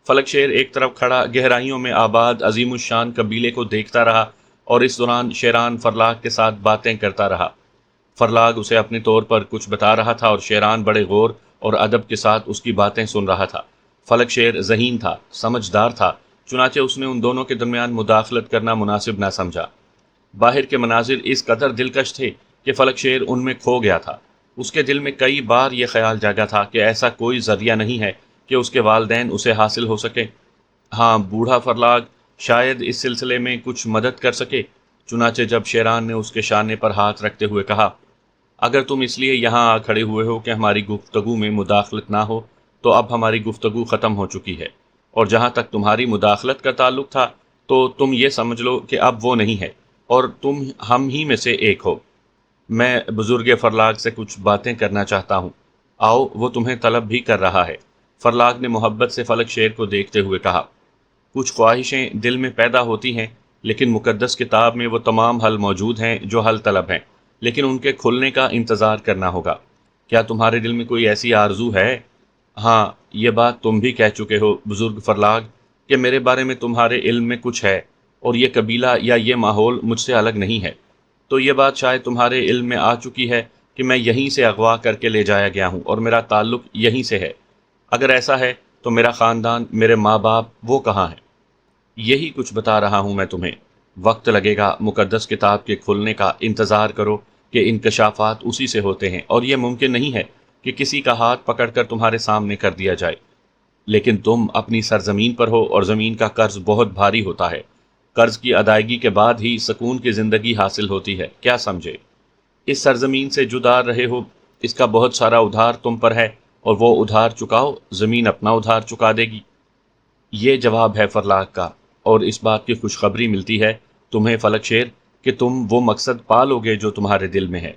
فلک شیر ایک طرف کھڑا گہرائیوں میں آباد عظیم الشان قبیلے کو دیکھتا رہا اور اس دوران شیران فرلاگ کے ساتھ باتیں کرتا رہا۔ فرلاگ اسے اپنے طور پر کچھ بتا رہا تھا اور شیران بڑے غور اور ادب کے ساتھ اس کی باتیں سن رہا تھا۔ فلک شیر ذہین تھا، سمجھدار تھا، چنانچہ اس نے ان دونوں کے درمیان مداخلت کرنا مناسب نہ سمجھا۔ باہر کے مناظر اس قدر دلکش تھے کہ فلک شیر ان میں کھو گیا تھا۔ اس کے دل میں کئی بار یہ خیال جاگا تھا کہ ایسا کوئی ذریعہ نہیں ہے کہ اس کے والدین اسے حاصل ہو سکے۔ ہاں، بوڑھا فرلاگ شاید اس سلسلے میں کچھ مدد کر سکے۔ چنانچہ جب شیران نے اس کے شانے پر ہاتھ رکھتے ہوئے کہا، اگر تم اس لیے یہاں آ کھڑے ہوئے ہو کہ ہماری گفتگو میں مداخلت نہ ہو تو اب ہماری گفتگو ختم ہو چکی ہے، اور جہاں تک تمہاری مداخلت کا تعلق تھا تو تم یہ سمجھ لو کہ اب وہ نہیں ہے اور تم ہم ہی میں سے ایک ہو۔ میں بزرگ فرلاگ سے کچھ باتیں کرنا چاہتا ہوں، آؤ، وہ تمہیں طلب بھی کر رہا ہے۔ فرلاگ نے محبت سے فلک شیر کو دیکھتے ہوئے کہا، کچھ خواہشیں دل میں پیدا ہوتی ہیں، لیکن مقدس کتاب میں وہ تمام حل موجود ہیں جو حل طلب ہیں، لیکن ان کے کھلنے کا انتظار کرنا ہوگا۔ کیا تمہارے دل میں کوئی ایسی آرزو ہے؟ ہاں، یہ بات تم بھی کہہ چکے ہو بزرگ فرلاگ کہ میرے بارے میں تمہارے علم میں کچھ ہے، اور یہ قبیلہ یا یہ ماحول مجھ سے الگ نہیں ہے، تو یہ بات شاید تمہارے علم میں آ چکی ہے کہ میں یہیں سے اغوا کر کے لے جایا گیا ہوں اور میرا تعلق یہیں سے ہے؟ اگر ایسا ہے تو میرا خاندان، میرے ماں باپ، وہ کہاں ہیں؟ یہی کچھ بتا رہا ہوں میں تمہیں۔ وقت لگے گا، مقدس کتاب کے کھلنے کا انتظار کرو کہ انکشافات اسی سے ہوتے ہیں، اور یہ ممکن نہیں ہے کہ کسی کا ہاتھ پکڑ کر تمہارے سامنے کر دیا جائے۔ لیکن تم اپنی سرزمین پر ہو اور زمین کا قرض بہت بھاری ہوتا ہے۔ قرض کی ادائیگی کے بعد ہی سکون کی زندگی حاصل ہوتی ہے، کیا سمجھے؟ اس سرزمین سے جدا رہے ہو، اس کا بہت سارا ادھار تم پر ہے، اور وہ ادھار چکاؤ، زمین اپنا ادھار چکا دے گی۔ یہ جواب ہے فرلاگ کا، اور اس بات کی خوشخبری ملتی ہے تمہیں فلک شیر کہ تم وہ مقصد پالو گے جو تمہارے دل میں ہے۔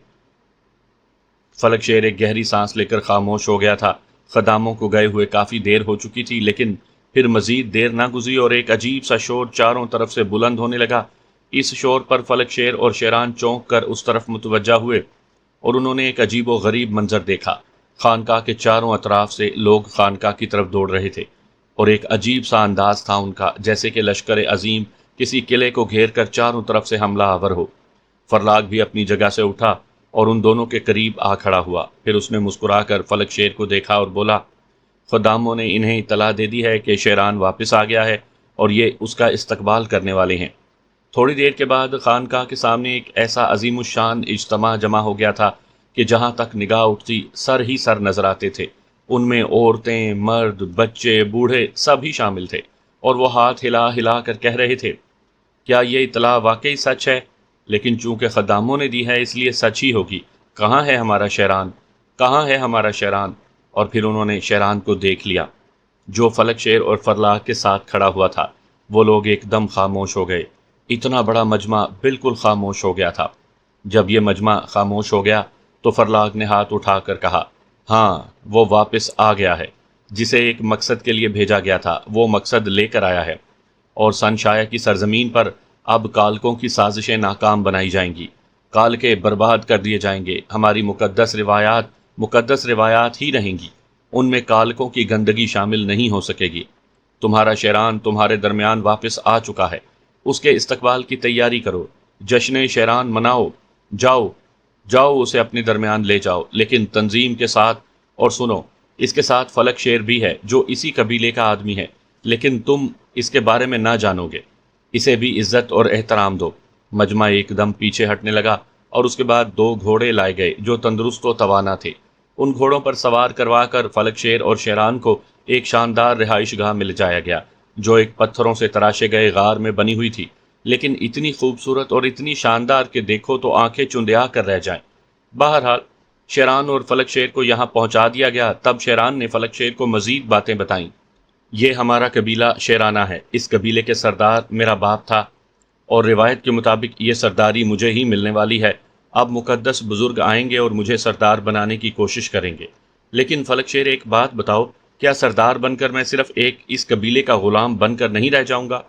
فلک شیر ایک گہری سانس لے کر خاموش ہو گیا تھا۔ خداموں کو گئے ہوئے کافی دیر ہو چکی تھی، لیکن پھر مزید دیر نہ گزری اور ایک عجیب سا شور چاروں طرف سے بلند ہونے لگا۔ اس شور پر فلک شیر اور شیران چونک کر اس طرف متوجہ ہوئے، اور انہوں نے ایک عجیب و غریب منظر دیکھا۔ خانقاہ کے چاروں اطراف سے لوگ خانقاہ کی طرف دوڑ رہے تھے، اور ایک عجیب سا انداز تھا ان کا، جیسے کہ لشکر عظیم کسی قلعے کو گھیر کر چاروں طرف سے حملہ آور ہو۔ فرلاگ بھی اپنی جگہ سے اٹھا اور ان دونوں کے قریب آ کھڑا ہوا۔ پھر اس نے مسکرا کر فلک شیر کو دیکھا اور بولا، خداموں نے انہیں اطلاع دے دی ہے کہ شیران واپس آ گیا ہے اور یہ اس کا استقبال کرنے والے ہیں۔ تھوڑی دیر کے بعد خانقاہ کے سامنے ایک ایسا عظیم الشان اجتماع جمع ہو گیا تھا کہ جہاں تک نگاہ اٹھتی سر ہی سر نظر آتے تھے۔ ان میں عورتیں، مرد، بچے، بوڑھے سب ہی شامل تھے، اور وہ ہاتھ ہلا ہلا کر کہہ رہے تھے، کیا یہ اطلاع واقعی سچ ہے؟ لیکن چونکہ خداموں نے دی ہے اس لیے سچ ہی ہوگی۔ کہاں ہے ہمارا شیران؟ کہاں ہے ہمارا شیران؟ اور پھر انہوں نے شیران کو دیکھ لیا جو فلک شیر اور فرلاگ کے ساتھ کھڑا ہوا تھا۔ وہ لوگ ایک دم خاموش ہو گئے۔ اتنا بڑا مجمع بالکل خاموش ہو گیا تھا۔ جب یہ مجمع خاموش ہو گیا تو فرلاگ نے ہاتھ اٹھا کر کہا، ہاں، وہ واپس آ گیا ہے۔ جسے ایک مقصد کے لیے بھیجا گیا تھا وہ مقصد لے کر آیا ہے، اور سنشایا کی سرزمین پر اب کالکوں کی سازشیں ناکام بنائی جائیں گی۔ کالکے برباد کر دیے جائیں گے۔ ہماری مقدس روایات ہی رہیں گی، ان میں کالکوں کی گندگی شامل نہیں ہو سکے گی۔ تمہارا شیران تمہارے درمیان واپس آ چکا ہے، اس کے استقبال کی تیاری کرو، جشن شیران مناؤ، جاؤ اسے اپنے درمیان لے جاؤ، لیکن تنظیم کے ساتھ۔ اور سنو، اس کے ساتھ فلک شیر بھی ہے جو اسی قبیلے کا آدمی ہے، لیکن تم اس کے بارے میں نہ جانو گے۔ اسے بھی عزت اور احترام دو۔ مجمع ایک دم پیچھے ہٹنے لگا، اور اس کے بعد 2 گھوڑے لائے گئے جو تندرست و توانا تھے۔ ان گھوڑوں پر سوار کروا کر فلک شیر اور شیران کو ایک شاندار رہائش گاہ میں لے جایا گیا، جو ایک پتھروں سے تراشے گئے غار میں بنی ہوئی تھی، لیکن اتنی خوبصورت اور اتنی شاندار کہ دیکھو تو آنکھیں چندیا کر رہ جائیں۔ بہرحال شیران اور فلک شیر کو یہاں پہنچا دیا گیا۔ تب شیران نے فلک شیر کو مزید باتیں بتائیں۔ یہ ہمارا قبیلہ شیرانہ ہے، اس قبیلے کے سردار میرا باپ تھا، اور روایت کے مطابق یہ سرداری مجھے ہی ملنے والی ہے۔ اب مقدس بزرگ آئیں گے اور مجھے سردار بنانے کی کوشش کریں گے۔ لیکن فلک شیر، ایک بات بتاؤ، کیا سردار بن کر میں صرف اس قبیلے کا غلام بن کر نہیں رہ جاؤں گا؟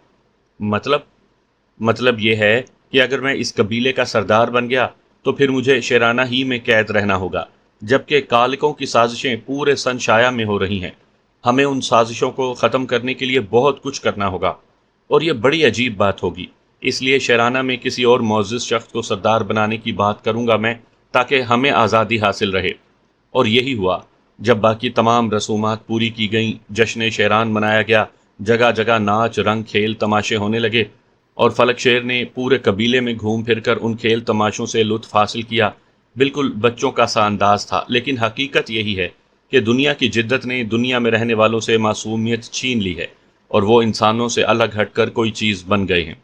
مطلب یہ ہے کہ اگر میں اس قبیلے کا سردار بن گیا تو پھر مجھے شیرانہ ہی میں قید رہنا ہوگا، جبکہ کالکوں کی سازشیں پورے سنشایا میں ہو رہی ہیں۔ ہمیں ان سازشوں کو ختم کرنے کے لیے بہت کچھ کرنا ہوگا، اور یہ بڑی عجیب بات ہوگی۔ اس لیے شیرانہ میں کسی اور معزز شخص کو سردار بنانے کی بات کروں گا میں، تاکہ ہمیں آزادی حاصل رہے۔ اور یہی ہوا۔ جب باقی تمام رسومات پوری کی گئیں، جشن شیران منایا گیا، جگہ جگہ ناچ، رنگ، کھیل تماشے ہونے لگے، اور فلک شیر نے پورے قبیلے میں گھوم پھر کر ان کھیل تماشوں سے لطف حاصل کیا۔ بالکل بچوں کا سا انداز تھا، لیکن حقیقت یہی ہے کہ دنیا کی جدت نے دنیا میں رہنے والوں سے معصومیت چھین لی ہے، اور وہ انسانوں سے الگ ہٹ کر کوئی چیز بن گئے ہیں،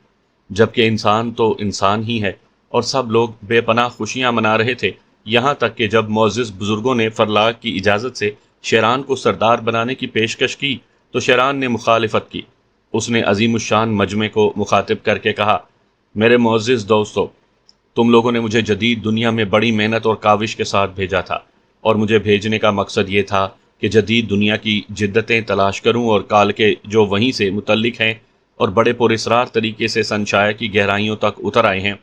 جبکہ انسان تو انسان ہی ہے۔ اور سب لوگ بے پناہ خوشیاں منا رہے تھے، یہاں تک کہ جب معزز بزرگوں نے فرلاگ کی اجازت سے شیران کو سردار بنانے کی پیشکش کی تو شیران نے مخالفت کی۔ اس نے عظیم الشان مجمع کو مخاطب کر کے کہا، میرے معزز دوستو، تم لوگوں نے مجھے جدید دنیا میں بڑی محنت اور کاوش کے ساتھ بھیجا تھا، اور مجھے بھیجنے کا مقصد یہ تھا کہ جدید دنیا کی جدتیں تلاش کروں اور کال کے جو وہیں سے متعلق ہیں اور بڑے پراسرار طریقے سے سنشایا کی گہرائیوں تک اتر آئے ہیں،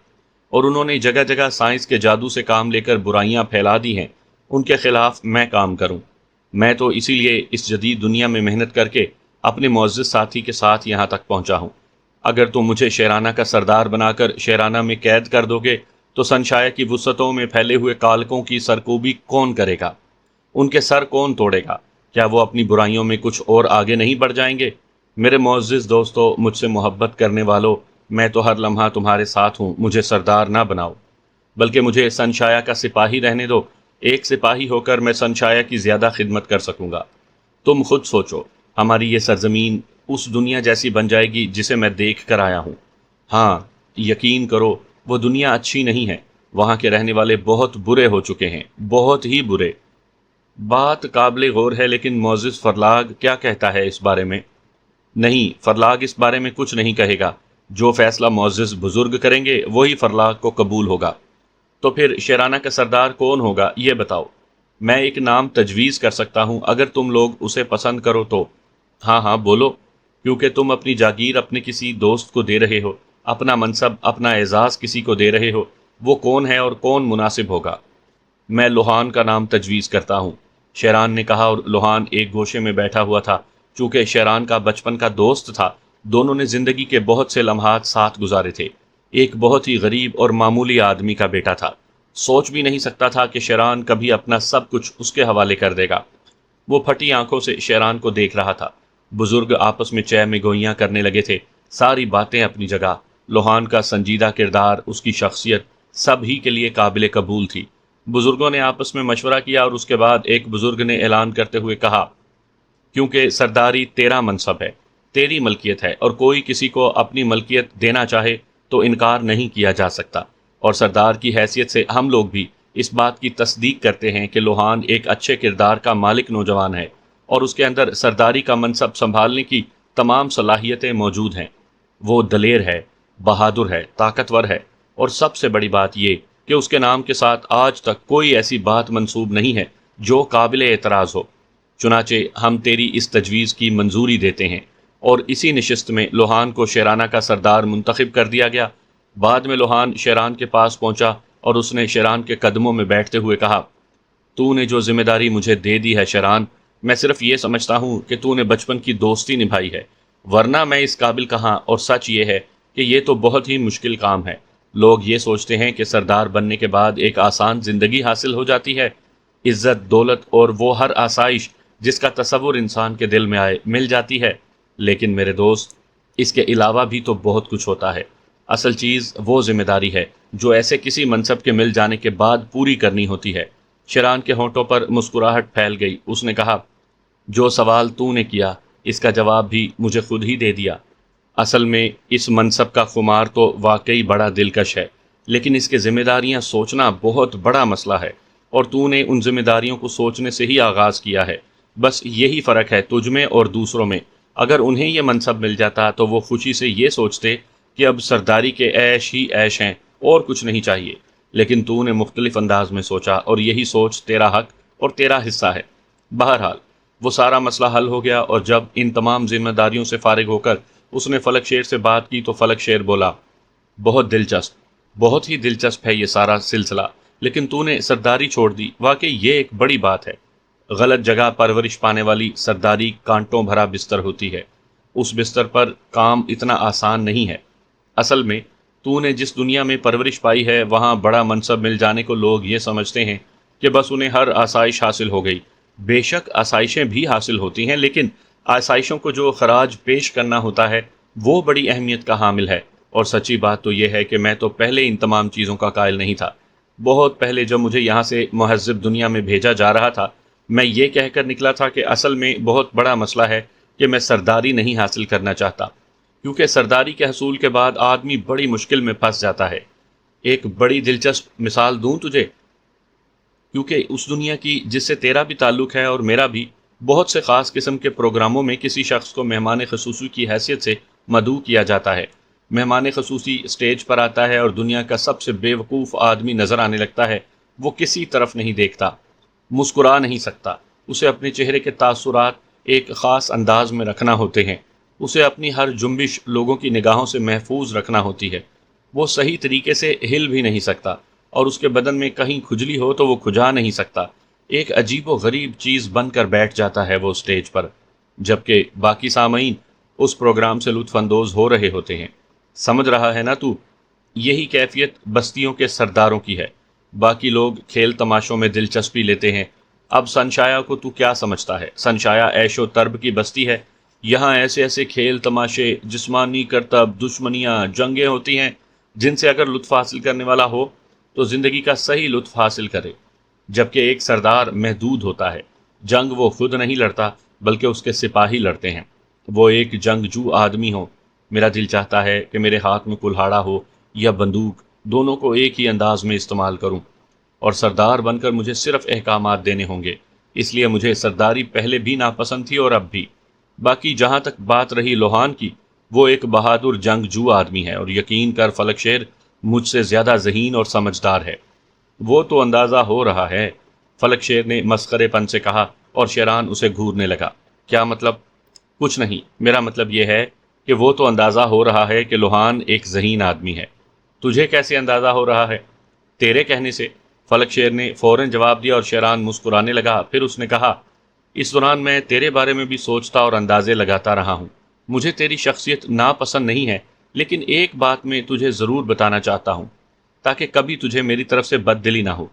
اور انہوں نے جگہ جگہ سائنس کے جادو سے کام لے کر برائیاں پھیلا دی ہیں، ان کے خلاف میں کام کروں۔ میں تو اسی لیے اس جدید دنیا میں محنت کر کے اپنے معزز ساتھی کے ساتھ یہاں تک پہنچا ہوں۔ اگر تم مجھے شیرانہ کا سردار بنا کر شیرانہ میں قید کر دو گے تو سنشایا کی وسعتوں میں پھیلے ہوئے کالکوں کی سرکوبی کون کرے گا؟ ان کے سر کون توڑے گا؟ کیا وہ اپنی برائیوں میں کچھ اور آگے نہیں بڑھ جائیں گے؟ میرے معزز دوستو، مجھ سے محبت کرنے والو، میں تو ہر لمحہ تمہارے ساتھ ہوں، مجھے سردار نہ بناؤ، بلکہ مجھے سنشایا کا سپاہی رہنے دو۔ ایک سپاہی ہو کر میں سنشایا کی زیادہ خدمت کر سکوں گا۔ تم خود سوچو، ہماری یہ سرزمین اس دنیا جیسی بن جائے گی جسے میں دیکھ کر آیا ہوں۔ ہاں، یقین کرو، وہ دنیا اچھی نہیں ہے، وہاں کے رہنے والے بہت برے ہو چکے ہیں، بہت ہی برے۔ بات قابل غور ہے، لیکن معزز فرلاگ کیا کہتا ہے اس بارے میں؟ نہیں، فرلاگ اس بارے میں کچھ نہیں کہے گا۔ جو فیصلہ معزز بزرگ کریں گے وہی فرلاگ کو قبول ہوگا۔ تو پھر شیرانہ کا سردار کون ہوگا، یہ بتاؤ۔ میں ایک نام تجویز کر سکتا ہوں، اگر تم لوگ اسے پسند کرو تو۔ ہاں ہاں بولو، کیونکہ تم اپنی جاگیر اپنے کسی دوست کو دے رہے ہو، اپنا منصب، اپنا اعزاز کسی کو دے رہے ہو۔ وہ کون ہے اور کون مناسب ہوگا؟ میں لوہان کا نام تجویز کرتا ہوں، شیران نے کہا، اور لوہان ایک گوشے میں بیٹھا ہوا تھا۔ چونکہ شیران کا بچپن کا دوست تھا، دونوں نے زندگی کے بہت سے لمحات ساتھ گزارے تھے۔ ایک بہت ہی غریب اور معمولی آدمی کا بیٹا تھا، سوچ بھی نہیں سکتا تھا کہ شیران کبھی اپنا سب کچھ اس کے حوالے کر دے گا۔ وہ پھٹی آنکھوں سے شیران کو دیکھ رہا تھا۔ بزرگ آپس میں چہ میں گوئیاں کرنے لگے تھے، ساری باتیں اپنی جگہ، لوہان کا سنجیدہ کردار، اس کی شخصیت سب ہی کے لیے قابل قبول تھی۔ بزرگوں نے آپس میں مشورہ کیا اور اس کے بعد ایک بزرگ نے اعلان کرتے ہوئے کہا، کیونکہ سرداری تیرا منصب ہے، تیری ملکیت ہے، اور کوئی کسی کو اپنی ملکیت دینا چاہے تو انکار نہیں کیا جا سکتا، اور سردار کی حیثیت سے ہم لوگ بھی اس بات کی تصدیق کرتے ہیں کہ لوہان ایک اچھے کردار کا مالک نوجوان ہے، اور اس کے اندر سرداری کا منصب سنبھالنے کی تمام صلاحیتیں موجود ہیں۔ وہ دلیر ہے، بہادر ہے، طاقتور ہے، اور سب سے بڑی بات یہ کہ اس کے نام کے ساتھ آج تک کوئی ایسی بات منسوب نہیں ہے جو قابل اعتراض ہو۔ چنانچہ ہم تیری اس تجویز کی منظوری دیتے ہیں، اور اسی نشست میں لوہان کو شیرانہ کا سردار منتخب کر دیا گیا۔ بعد میں لوہان شیران کے پاس پہنچا اور اس نے شیران کے قدموں میں بیٹھتے ہوئے کہا، تو نے جو ذمہ داری مجھے دے دی ہے شیران، میں صرف یہ سمجھتا ہوں کہ تو نے بچپن کی دوستی نبھائی ہے، ورنہ میں اس قابل کہاں، اور سچ یہ ہے کہ یہ تو بہت ہی مشکل کام ہے۔ لوگ یہ سوچتے ہیں کہ سردار بننے کے بعد ایک آسان زندگی حاصل ہو جاتی ہے، عزت، دولت اور وہ ہر آسائش جس کا تصور انسان کے دل میں آئے مل جاتی ہے، لیکن میرے دوست، اس کے علاوہ بھی تو بہت کچھ ہوتا ہے۔ اصل چیز وہ ذمہ داری ہے جو ایسے کسی منصب کے مل جانے کے بعد پوری کرنی ہوتی ہے۔ شیران کے ہونٹوں پر مسکراہٹ پھیل گئی، اس نے کہا، جو سوال تو نے کیا اس کا جواب بھی مجھے خود ہی دے دیا۔ اصل میں اس منصب کا خمار تو واقعی بڑا دلکش ہے، لیکن اس کے ذمہ داریاں سوچنا بہت بڑا مسئلہ ہے، اور تو نے ان ذمہ داریوں کو سوچنے سے ہی آغاز کیا ہے۔ بس یہی فرق ہے تجھ میں اور دوسروں میں۔ اگر انہیں یہ منصب مل جاتا تو وہ خوشی سے یہ سوچتے کہ اب سرداری کے عیش ہی عیش ہیں اور کچھ نہیں چاہیے، لیکن تو نے مختلف انداز میں سوچا، اور یہی سوچ تیرا حق اور تیرا حصہ ہے۔ بہرحال وہ سارا مسئلہ حل ہو گیا، اور جب ان تمام ذمہ داریوں سے فارغ ہو کر اس نے فلک شیر سے بات کی تو فلک شیر بولا، بہت دلچسپ، بہت ہی دلچسپ ہے یہ سارا سلسلہ، لیکن تو نے سرداری چھوڑ دی، واقعی یہ ایک بڑی بات ہے۔ غلط جگہ پرورش پانے والی سرداری کانٹوں بھرا بستر ہوتی ہے، اس بستر پر کام اتنا آسان نہیں ہے۔ اصل میں تو نے جس دنیا میں پرورش پائی ہے وہاں بڑا منصب مل جانے کو لوگ یہ سمجھتے ہیں کہ بس انہیں ہر آسائش حاصل ہو گئی۔ بے شک آسائشیں بھی حاصل ہوتی ہیں، لیکن آسائشوں کو جو خراج پیش کرنا ہوتا ہے وہ بڑی اہمیت کا حامل ہے۔ اور سچی بات تو یہ ہے کہ میں تو پہلے ان تمام چیزوں کا قائل نہیں تھا۔ بہت پہلے جب مجھے یہاں سے مہذب دنیا میں بھیجا جا رہا تھا، میں یہ کہہ کر نکلا تھا کہ اصل میں بہت بڑا مسئلہ ہے کہ میں سرداری نہیں حاصل کرنا چاہتا، کیونکہ سرداری کے حصول کے بعد آدمی بڑی مشکل میں پھنس جاتا ہے۔ ایک بڑی دلچسپ مثال دوں تجھے، کیونکہ اس دنیا کی جس سے تیرا بھی تعلق ہے اور میرا بھی، بہت سے خاص قسم کے پروگراموں میں کسی شخص کو مہمان خصوصی کی حیثیت سے مدعو کیا جاتا ہے۔ مہمان خصوصی اسٹیج پر آتا ہے اور دنیا کا سب سے بے وقوف آدمی نظر آنے لگتا ہے۔ وہ کسی طرف نہیں دیکھتا، مسکرا نہیں سکتا، اسے اپنے چہرے کے تاثرات ایک خاص انداز میں رکھنا ہوتے ہیں، اسے اپنی ہر جنبش لوگوں کی نگاہوں سے محفوظ رکھنا ہوتی ہے۔ وہ صحیح طریقے سے ہل بھی نہیں سکتا، اور اس کے بدن میں کہیں کھجلی ہو تو وہ کھجا نہیں سکتا۔ ایک عجیب و غریب چیز بن کر بیٹھ جاتا ہے وہ اسٹیج پر، جبکہ باقی سامعین اس پروگرام سے لطف اندوز ہو رہے ہوتے ہیں۔ سمجھ رہا ہے نا تو؟ یہی کیفیت بستیوں کے سرداروں کی ہے۔ باقی لوگ کھیل تماشوں میں دلچسپی لیتے ہیں۔ اب سنشایا کو تو کیا سمجھتا ہے؟ سنشایا عیش و ترب کی بستی ہے۔ یہاں ایسے ایسے کھیل تماشے، جسمانی کرتب، دشمنیاں، جنگیں ہوتی ہیں جن سے اگر لطف حاصل کرنے والا ہو تو زندگی کا صحیح لطف حاصل کرے۔ جبکہ ایک سردار محدود ہوتا ہے۔ جنگ وہ خود نہیں لڑتا بلکہ اس کے سپاہی لڑتے ہیں۔ وہ ایک جنگجو آدمی ہو۔ میرا دل چاہتا ہے کہ میرے ہاتھ میں کلہاڑا ہو یا بندوق، دونوں کو ایک ہی انداز میں استعمال کروں، اور سردار بن کر مجھے صرف احکامات دینے ہوں گے۔ اس لیے مجھے سرداری پہلے بھی ناپسند تھی اور اب بھی۔ باقی جہاں تک بات رہی لوہان کی، وہ ایک بہادر جنگجو آدمی ہے، اور یقین کر فلک شیر مجھ سے زیادہ ذہین اور سمجھدار ہے۔ وہ تو اندازہ ہو رہا ہے، فلک شیر نے مسخرے پن سے کہا، اور شیران اسے گھورنے لگا۔ کیا مطلب؟ کچھ نہیں، میرا مطلب یہ ہے کہ وہ تو اندازہ ہو رہا ہے کہ لوہان ایک ذہین آدمی ہے۔ تجھے کیسے اندازہ ہو رہا ہے؟ تیرے کہنے سے، فلک شیر نے فوراً جواب دیا، اور شیران مسکرانے لگا۔ پھر اس نے کہا، اس دوران میں تیرے بارے میں بھی سوچتا اور اندازے لگاتا رہا ہوں۔ مجھے تیری شخصیت ناپسند نہیں ہے، لیکن ایک بات میں تجھے ضرور بتانا چاہتا ہوں تاکہ کبھی تجھے میری طرف سے بد دلی نہ ہو۔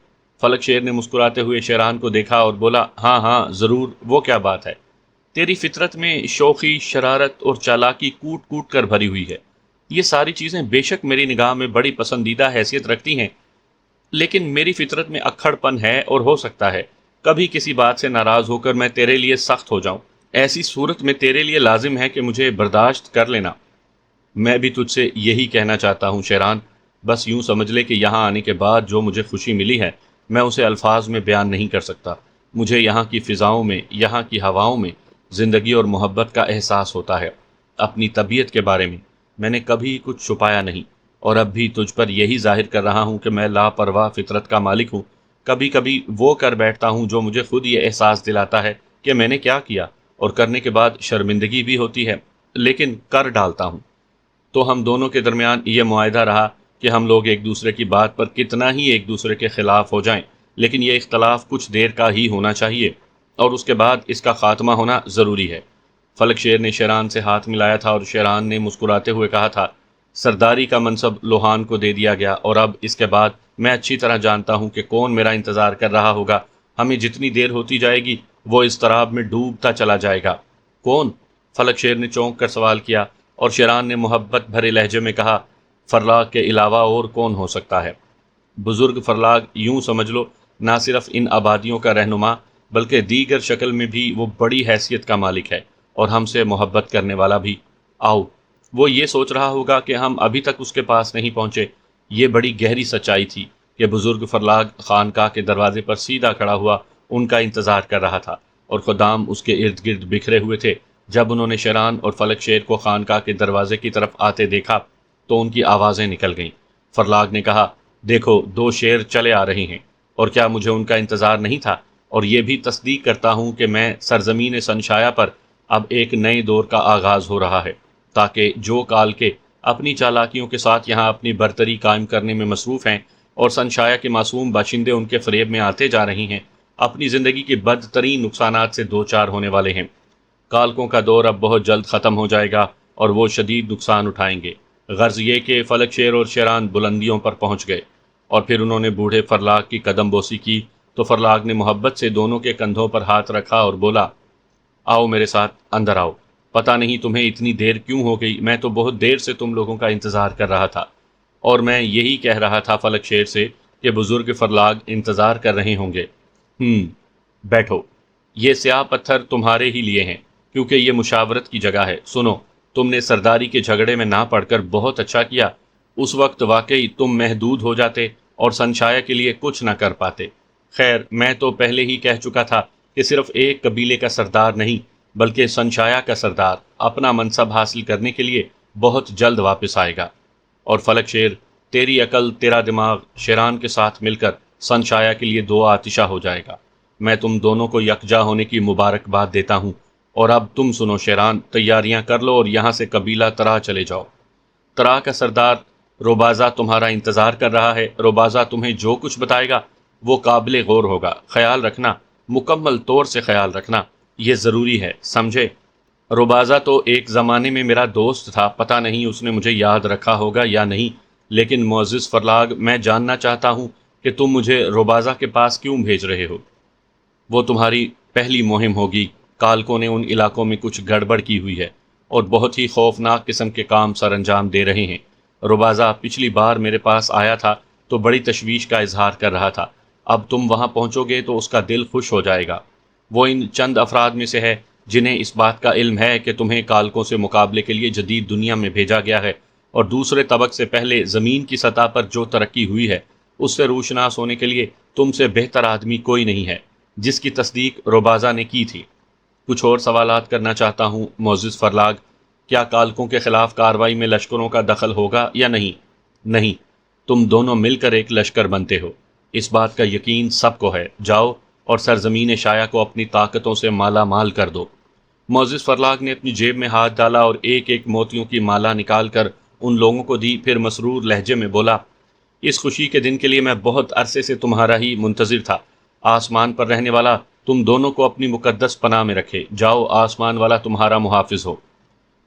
فلک شیر نے مسکراتے ہوئے شیران کو دیکھا اور بولا، ہاں ہاں ضرور، وہ کیا بات ہے؟ تیری فطرت میں شوخی، شرارت اور چالاکی کوٹ کوٹ کر بھری ہوئی ہے۔ یہ ساری چیزیں بے شک میری نگاہ میں بڑی پسندیدہ حیثیت رکھتی ہیں، لیکن میری فطرت میں اکھڑ پن ہے، اور ہو سکتا ہے کبھی کسی بات سے ناراض ہو کر میں تیرے لیے سخت ہو جاؤں۔ ایسی صورت میں تیرے لیے لازم ہے کہ مجھے برداشت کر لینا۔ میں بھی تجھ سے یہی کہنا چاہتا ہوں شیران، بس یوں سمجھ لے کہ یہاں آنے کے بعد جو مجھے خوشی ملی ہے میں اسے الفاظ میں بیان نہیں کر سکتا۔ مجھے یہاں کی فضاؤں میں، یہاں کی ہواؤں میں زندگی اور محبت کا احساس ہوتا ہے۔ اپنی طبیعت کے بارے میں نے کبھی کچھ چھپایا نہیں، اور اب بھی تجھ پر یہی ظاہر کر رہا ہوں کہ میں لاپرواہ فطرت کا مالک ہوں۔ کبھی کبھی وہ کر بیٹھتا ہوں جو مجھے خود یہ احساس دلاتا ہے کہ میں نے کیا کیا، اور کرنے کے بعد شرمندگی بھی ہوتی ہے، لیکن کر ڈالتا ہوں۔ تو ہم دونوں کے درمیان یہ معاہدہ رہا کہ ہم لوگ ایک دوسرے کی بات پر کتنا ہی ایک دوسرے کے خلاف ہو جائیں، لیکن یہ اختلاف کچھ دیر کا ہی ہونا چاہیے، اور اس کے بعد اس کا خاتمہ ہونا ضروری ہے۔ فلک شیر نے شیران سے ہاتھ ملایا تھا، اور شیران نے مسکراتے ہوئے کہا تھا، سرداری کا منصب لوہان کو دے دیا گیا، اور اب اس کے بعد میں اچھی طرح جانتا ہوں کہ کون میرا انتظار کر رہا ہوگا۔ ہمیں جتنی دیر ہوتی جائے گی وہ اضطراب میں ڈوبتا چلا جائے گا۔ کون؟ فلک شیر نے چونک کر سوال کیا، اور شیران نے محبت بھرے لہجے میں کہا، فرلاگ کے علاوہ اور کون ہو سکتا ہے؟ بزرگ فرلاگ، یوں سمجھ لو، نہ صرف ان آبادیوں کا رہنما بلکہ دیگر شکل میں بھی وہ بڑی حیثیت کا مالک ہے، اور ہم سے محبت کرنے والا بھی۔ آؤ، وہ یہ سوچ رہا ہوگا کہ ہم ابھی تک اس کے پاس نہیں پہنچے۔ یہ بڑی گہری سچائی تھی کہ بزرگ فرلاگ خانقاہ کے دروازے پر سیدھا کھڑا ہوا ان کا انتظار کر رہا تھا، اور خدام اس کے ارد گرد بکھرے ہوئے تھے۔ جب انہوں نے شیران اور فلک شیر کو خانقاہ کے دروازے کی طرف آتے دیکھا تو ان کی آوازیں نکل گئیں۔ فرلاگ نے کہا، دیکھو، 2 شیر چلے آ رہے ہیں، اور کیا مجھے ان کا انتظار نہیں تھا؟ اور یہ بھی تصدیق کرتا ہوں کہ میں سرزمین سنشایا پر اب ایک نئے دور کا آغاز ہو رہا ہے، تاکہ جو کال کے اپنی چالاکیوں کے ساتھ یہاں اپنی برتری قائم کرنے میں مصروف ہیں، اور سنشایا کے معصوم باشندے ان کے فریب میں آتے جا رہے ہیں، اپنی زندگی کے بدترین نقصانات سے دوچار ہونے والے ہیں۔ کالکوں کا دور اب بہت جلد ختم ہو جائے گا، اور وہ شدید نقصان اٹھائیں گے۔ غرض یہ کہ فلک شیر اور شیران بلندیوں پر پہنچ گئے، اور پھر انہوں نے بوڑھے فرلاگ کی قدم بوسی کی تو فرلاگ نے محبت سے دونوں کے کندھوں پر ہاتھ رکھا اور بولا، آؤ میرے ساتھ اندر آؤ۔ پتہ نہیں تمہیں اتنی دیر کیوں ہو گئی، میں تو بہت دیر سے تم لوگوں کا انتظار کر رہا تھا، اور میں یہی کہہ رہا تھا فلک شیر سے کہ بزرگ فرلاگ انتظار کر رہے ہوں گے۔ بیٹھو، یہ سیاہ پتھر تمہارے ہی لیے ہیں، کیونکہ یہ مشاورت کی جگہ ہے۔ سنو، تم نے سرداری کے جھگڑے میں نہ پڑھ کر بہت اچھا کیا۔ اس وقت واقعی تم محدود ہو جاتے اور سنشایا کے لیے کچھ نہ کر پاتے۔ خیر، میں تو پہلے ہی کہہ چکا تھا کہ صرف ایک قبیلے کا سردار نہیں بلکہ سنشایا کا سردار اپنا منصب حاصل کرنے کے لیے بہت جلد واپس آئے گا، اور فلک شیر، تیری عقل، تیرا دماغ شیران کے ساتھ مل کر سنشایا کے لیے 2 آتشہ ہو جائے گا۔ میں تم دونوں کو یکجا ہونے کی مبارکباد دیتا ہوں، اور اب تم سنو شیران، تیاریاں کر لو اور یہاں سے قبیلہ ترا چلے جاؤ۔ ترا کا سردار روبازہ تمہارا انتظار کر رہا ہے۔ روبازہ تمہیں جو کچھ بتائے گا وہ قابل غور ہوگا، خیال رکھنا، مکمل طور سے خیال رکھنا، یہ ضروری ہے، سمجھے؟ روبازہ تو ایک زمانے میں میرا دوست تھا، پتہ نہیں اس نے مجھے یاد رکھا ہوگا یا نہیں، لیکن معزز فرلاگ، میں جاننا چاہتا ہوں کہ تم مجھے روبازہ کے پاس کیوں بھیج رہے ہو؟ وہ تمہاری پہلی مہم ہوگی۔ کالکوں نے ان علاقوں میں کچھ گڑبڑ کی ہوئی ہے اور بہت ہی خوفناک قسم کے کام سر انجام دے رہے ہیں۔ روبازہ پچھلی بار میرے پاس آیا تھا تو بڑی تشویش کا اظہار کر رہا تھا۔ اب تم وہاں پہنچو گے تو اس کا دل خوش ہو جائے گا۔ وہ ان چند افراد میں سے ہے جنہیں اس بات کا علم ہے کہ تمہیں کالکوں سے مقابلے کے لیے جدید دنیا میں بھیجا گیا ہے، اور دوسرے طبق سے پہلے زمین کی سطح پر جو ترقی ہوئی ہے اس سے روشناس ہونے کے لیے تم سے بہتر آدمی کوئی نہیں ہے، جس کی تصدیق روبازہ نے کی تھی۔ کچھ اور سوالات کرنا چاہتا ہوں معزز فرلاگ۔ کیا کالکوں کے خلاف کارروائی میں لشکروں کا دخل ہوگا یا نہیں؟ نہیں، تم دونوں مل کر ایک لشکر بنتے ہو، اس بات کا یقین سب کو ہے۔ جاؤ اور سرزمین شایع کو اپنی طاقتوں سے مالا مال کر دو۔ معزز فرلاگ نے اپنی جیب میں ہاتھ ڈالا اور ایک ایک موتیوں کی مالا نکال کر ان لوگوں کو دی، پھر مسرور لہجے میں بولا، اس خوشی کے دن کے لیے میں بہت عرصے سے تمہارا ہی منتظر تھا۔ آسمان پر رہنے والا تم دونوں کو اپنی مقدس پناہ میں رکھے۔ جاؤ، آسمان والا تمہارا محافظ ہو۔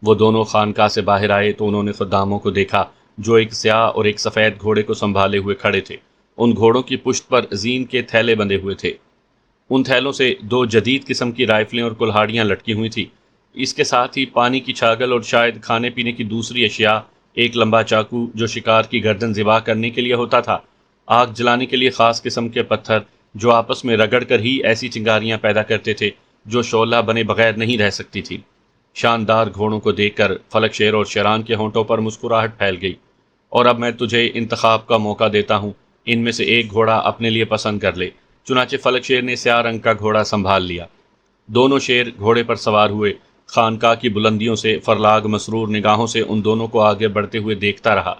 وہ دونوں خانقاہ سے باہر آئے تو انہوں نے خداموں کو دیکھا جو ایک سیاہ اور ایک سفید گھوڑے کو سنبھالے ہوئے کھڑے تھے۔ ان گھوڑوں کی پشت پر زین کے تھیلے بندھے ہوئے تھے۔ ان تھیلوں سے دو جدید قسم کی رائفلیں اور کلہاڑیاں لٹکی ہوئی تھیں۔ اس کے ساتھ ہی پانی کی چھاگل اور شاید کھانے پینے کی دوسری اشیاء، ایک لمبا چاقو جو شکار کی گردن ذبح کرنے کے لیے ہوتا تھا، آگ جلانے کے لیے خاص قسم کے پتھر جو آپس میں رگڑ کر ہی ایسی چنگاریاں پیدا کرتے تھے جو شعلہ بنے بغیر نہیں رہ سکتی تھی۔ شاندار گھوڑوں کو دیکھ کر فلک شیر اور شیران کے ہونٹوں پر مسکراہٹ پھیل گئی۔ اور اب میں تجھے انتخاب کا موقع دیتا ہوں، ان میں سے ایک گھوڑا اپنے لیے پسند کر لے۔ چنانچہ فلک شیر نے سیاہ رنگ کا گھوڑا سنبھال لیا۔ دونوں شیر گھوڑے پر سوار ہوئے۔ خانقاہ کی بلندیوں سے فرلاگ مسرور نگاہوں سے ان دونوں کو آگے بڑھتے ہوئے دیکھتا رہا۔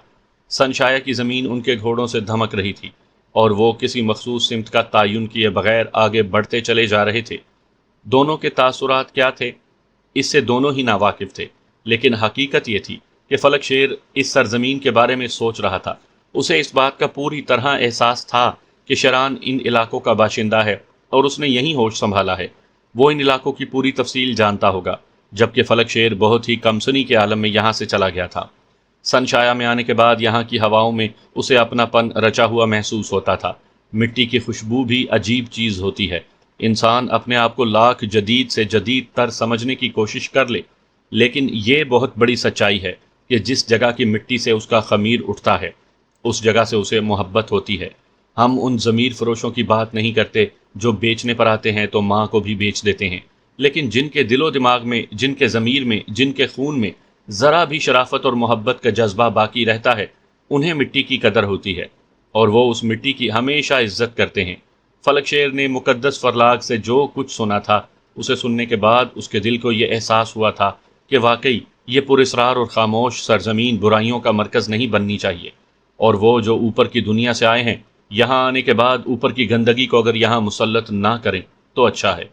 سنشایا کی زمین ان کے گھوڑوں سے دھمک رہی تھی اور وہ کسی مخصوص سمت کا تعین کیے بغیر آگے بڑھتے چلے جا رہے تھے۔ دونوں کے تاثرات کیا تھے، اس سے دونوں ہی ناواقف تھے، لیکن حقیقت یہ تھی کہ فلک شیر اس سرزمین کے بارے میں سوچ رہا تھا۔ اسے اس بات کا پوری طرح احساس تھا کہ شیران ان علاقوں کا باشندہ ہے اور اس نے یہیں ہوش سنبھالا ہے۔ وہ ان علاقوں کی پوری تفصیل جانتا ہوگا، جبکہ فلک شیر بہت ہی کمسنی کے عالم میں یہاں سے چلا گیا تھا۔ سنشایا میں آنے کے بعد یہاں کی ہواؤں میں اسے اپنا پن رچا ہوا محسوس ہوتا تھا۔ مٹی کی خوشبو بھی عجیب چیز ہوتی ہے۔ انسان اپنے آپ کو لاکھ جدید سے جدید تر سمجھنے کی کوشش کر لے، لیکن یہ بہت بڑی سچائی ہے کہ جس جگہ کی مٹی سے اس کا خمیر اٹھتا ہے، اس جگہ سے اسے محبت ہوتی ہے۔ ہم ان ضمیر فروشوں کی بات نہیں کرتے جو بیچنے پر آتے ہیں تو ماں کو بھی بیچ دیتے ہیں، لیکن جن کے دل و دماغ میں، جن کے ضمیر میں، جن کے خون میں ذرا بھی شرافت اور محبت کا جذبہ باقی رہتا ہے، انہیں مٹی کی قدر ہوتی ہے اور وہ اس مٹی کی ہمیشہ عزت کرتے ہیں۔ فلک شیر نے مقدس فرلاگ سے جو کچھ سنا تھا، اسے سننے کے بعد اس کے دل کو یہ احساس ہوا تھا کہ واقعی یہ پراسرار اور خاموش سرزمین برائیوں کا مرکز نہیں بننی چاہیے، اور وہ جو اوپر کی دنیا سے آئے ہیں، یہاں آنے کے بعد اوپر کی گندگی کو اگر یہاں مسلط نہ کریں تو اچھا ہے،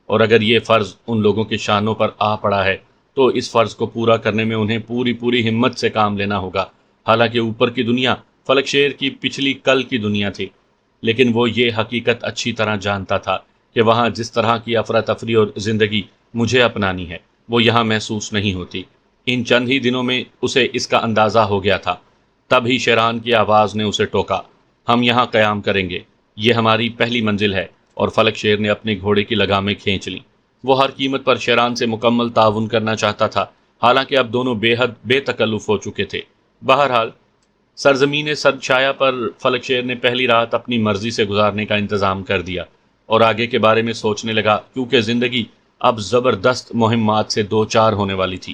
اور اگر یہ فرض ان لوگوں کے شانوں پر آ پڑا ہے تو اس فرض کو پورا کرنے میں انہیں پوری ہمت سے کام لینا ہوگا۔ حالانکہ اوپر کی دنیا فلک شیر کی پچھلی کل کی دنیا تھی، لیکن وہ یہ حقیقت اچھی طرح جانتا تھا کہ وہاں جس طرح کی افراتفری اور زندگی مجھے اپنانی ہے وہ یہاں محسوس نہیں ہوتی۔ ان چند ہی دنوں میں اسے اس کا اندازہ ہو گیا تھا۔ تب ہی شیران کی آواز نے اسے ٹوکا، ہم یہاں قیام کریں گے، یہ ہماری پہلی منزل ہے۔ اور فلک شیر نے اپنے گھوڑے کی لگامیں کھینچ لیں۔ وہ ہر قیمت پر شیران سے مکمل تعاون کرنا چاہتا تھا، حالانکہ اب دونوں بے حد بے تکلف ہو چکے تھے۔ بہرحال سرزمین سنشایا پر فلک شیر نے پہلی رات اپنی مرضی سے گزارنے کا انتظام کر دیا اور آگے کے بارے میں سوچنے لگا، کیونکہ زندگی اب زبردست مہمات سے دو چار ہونے والی تھی۔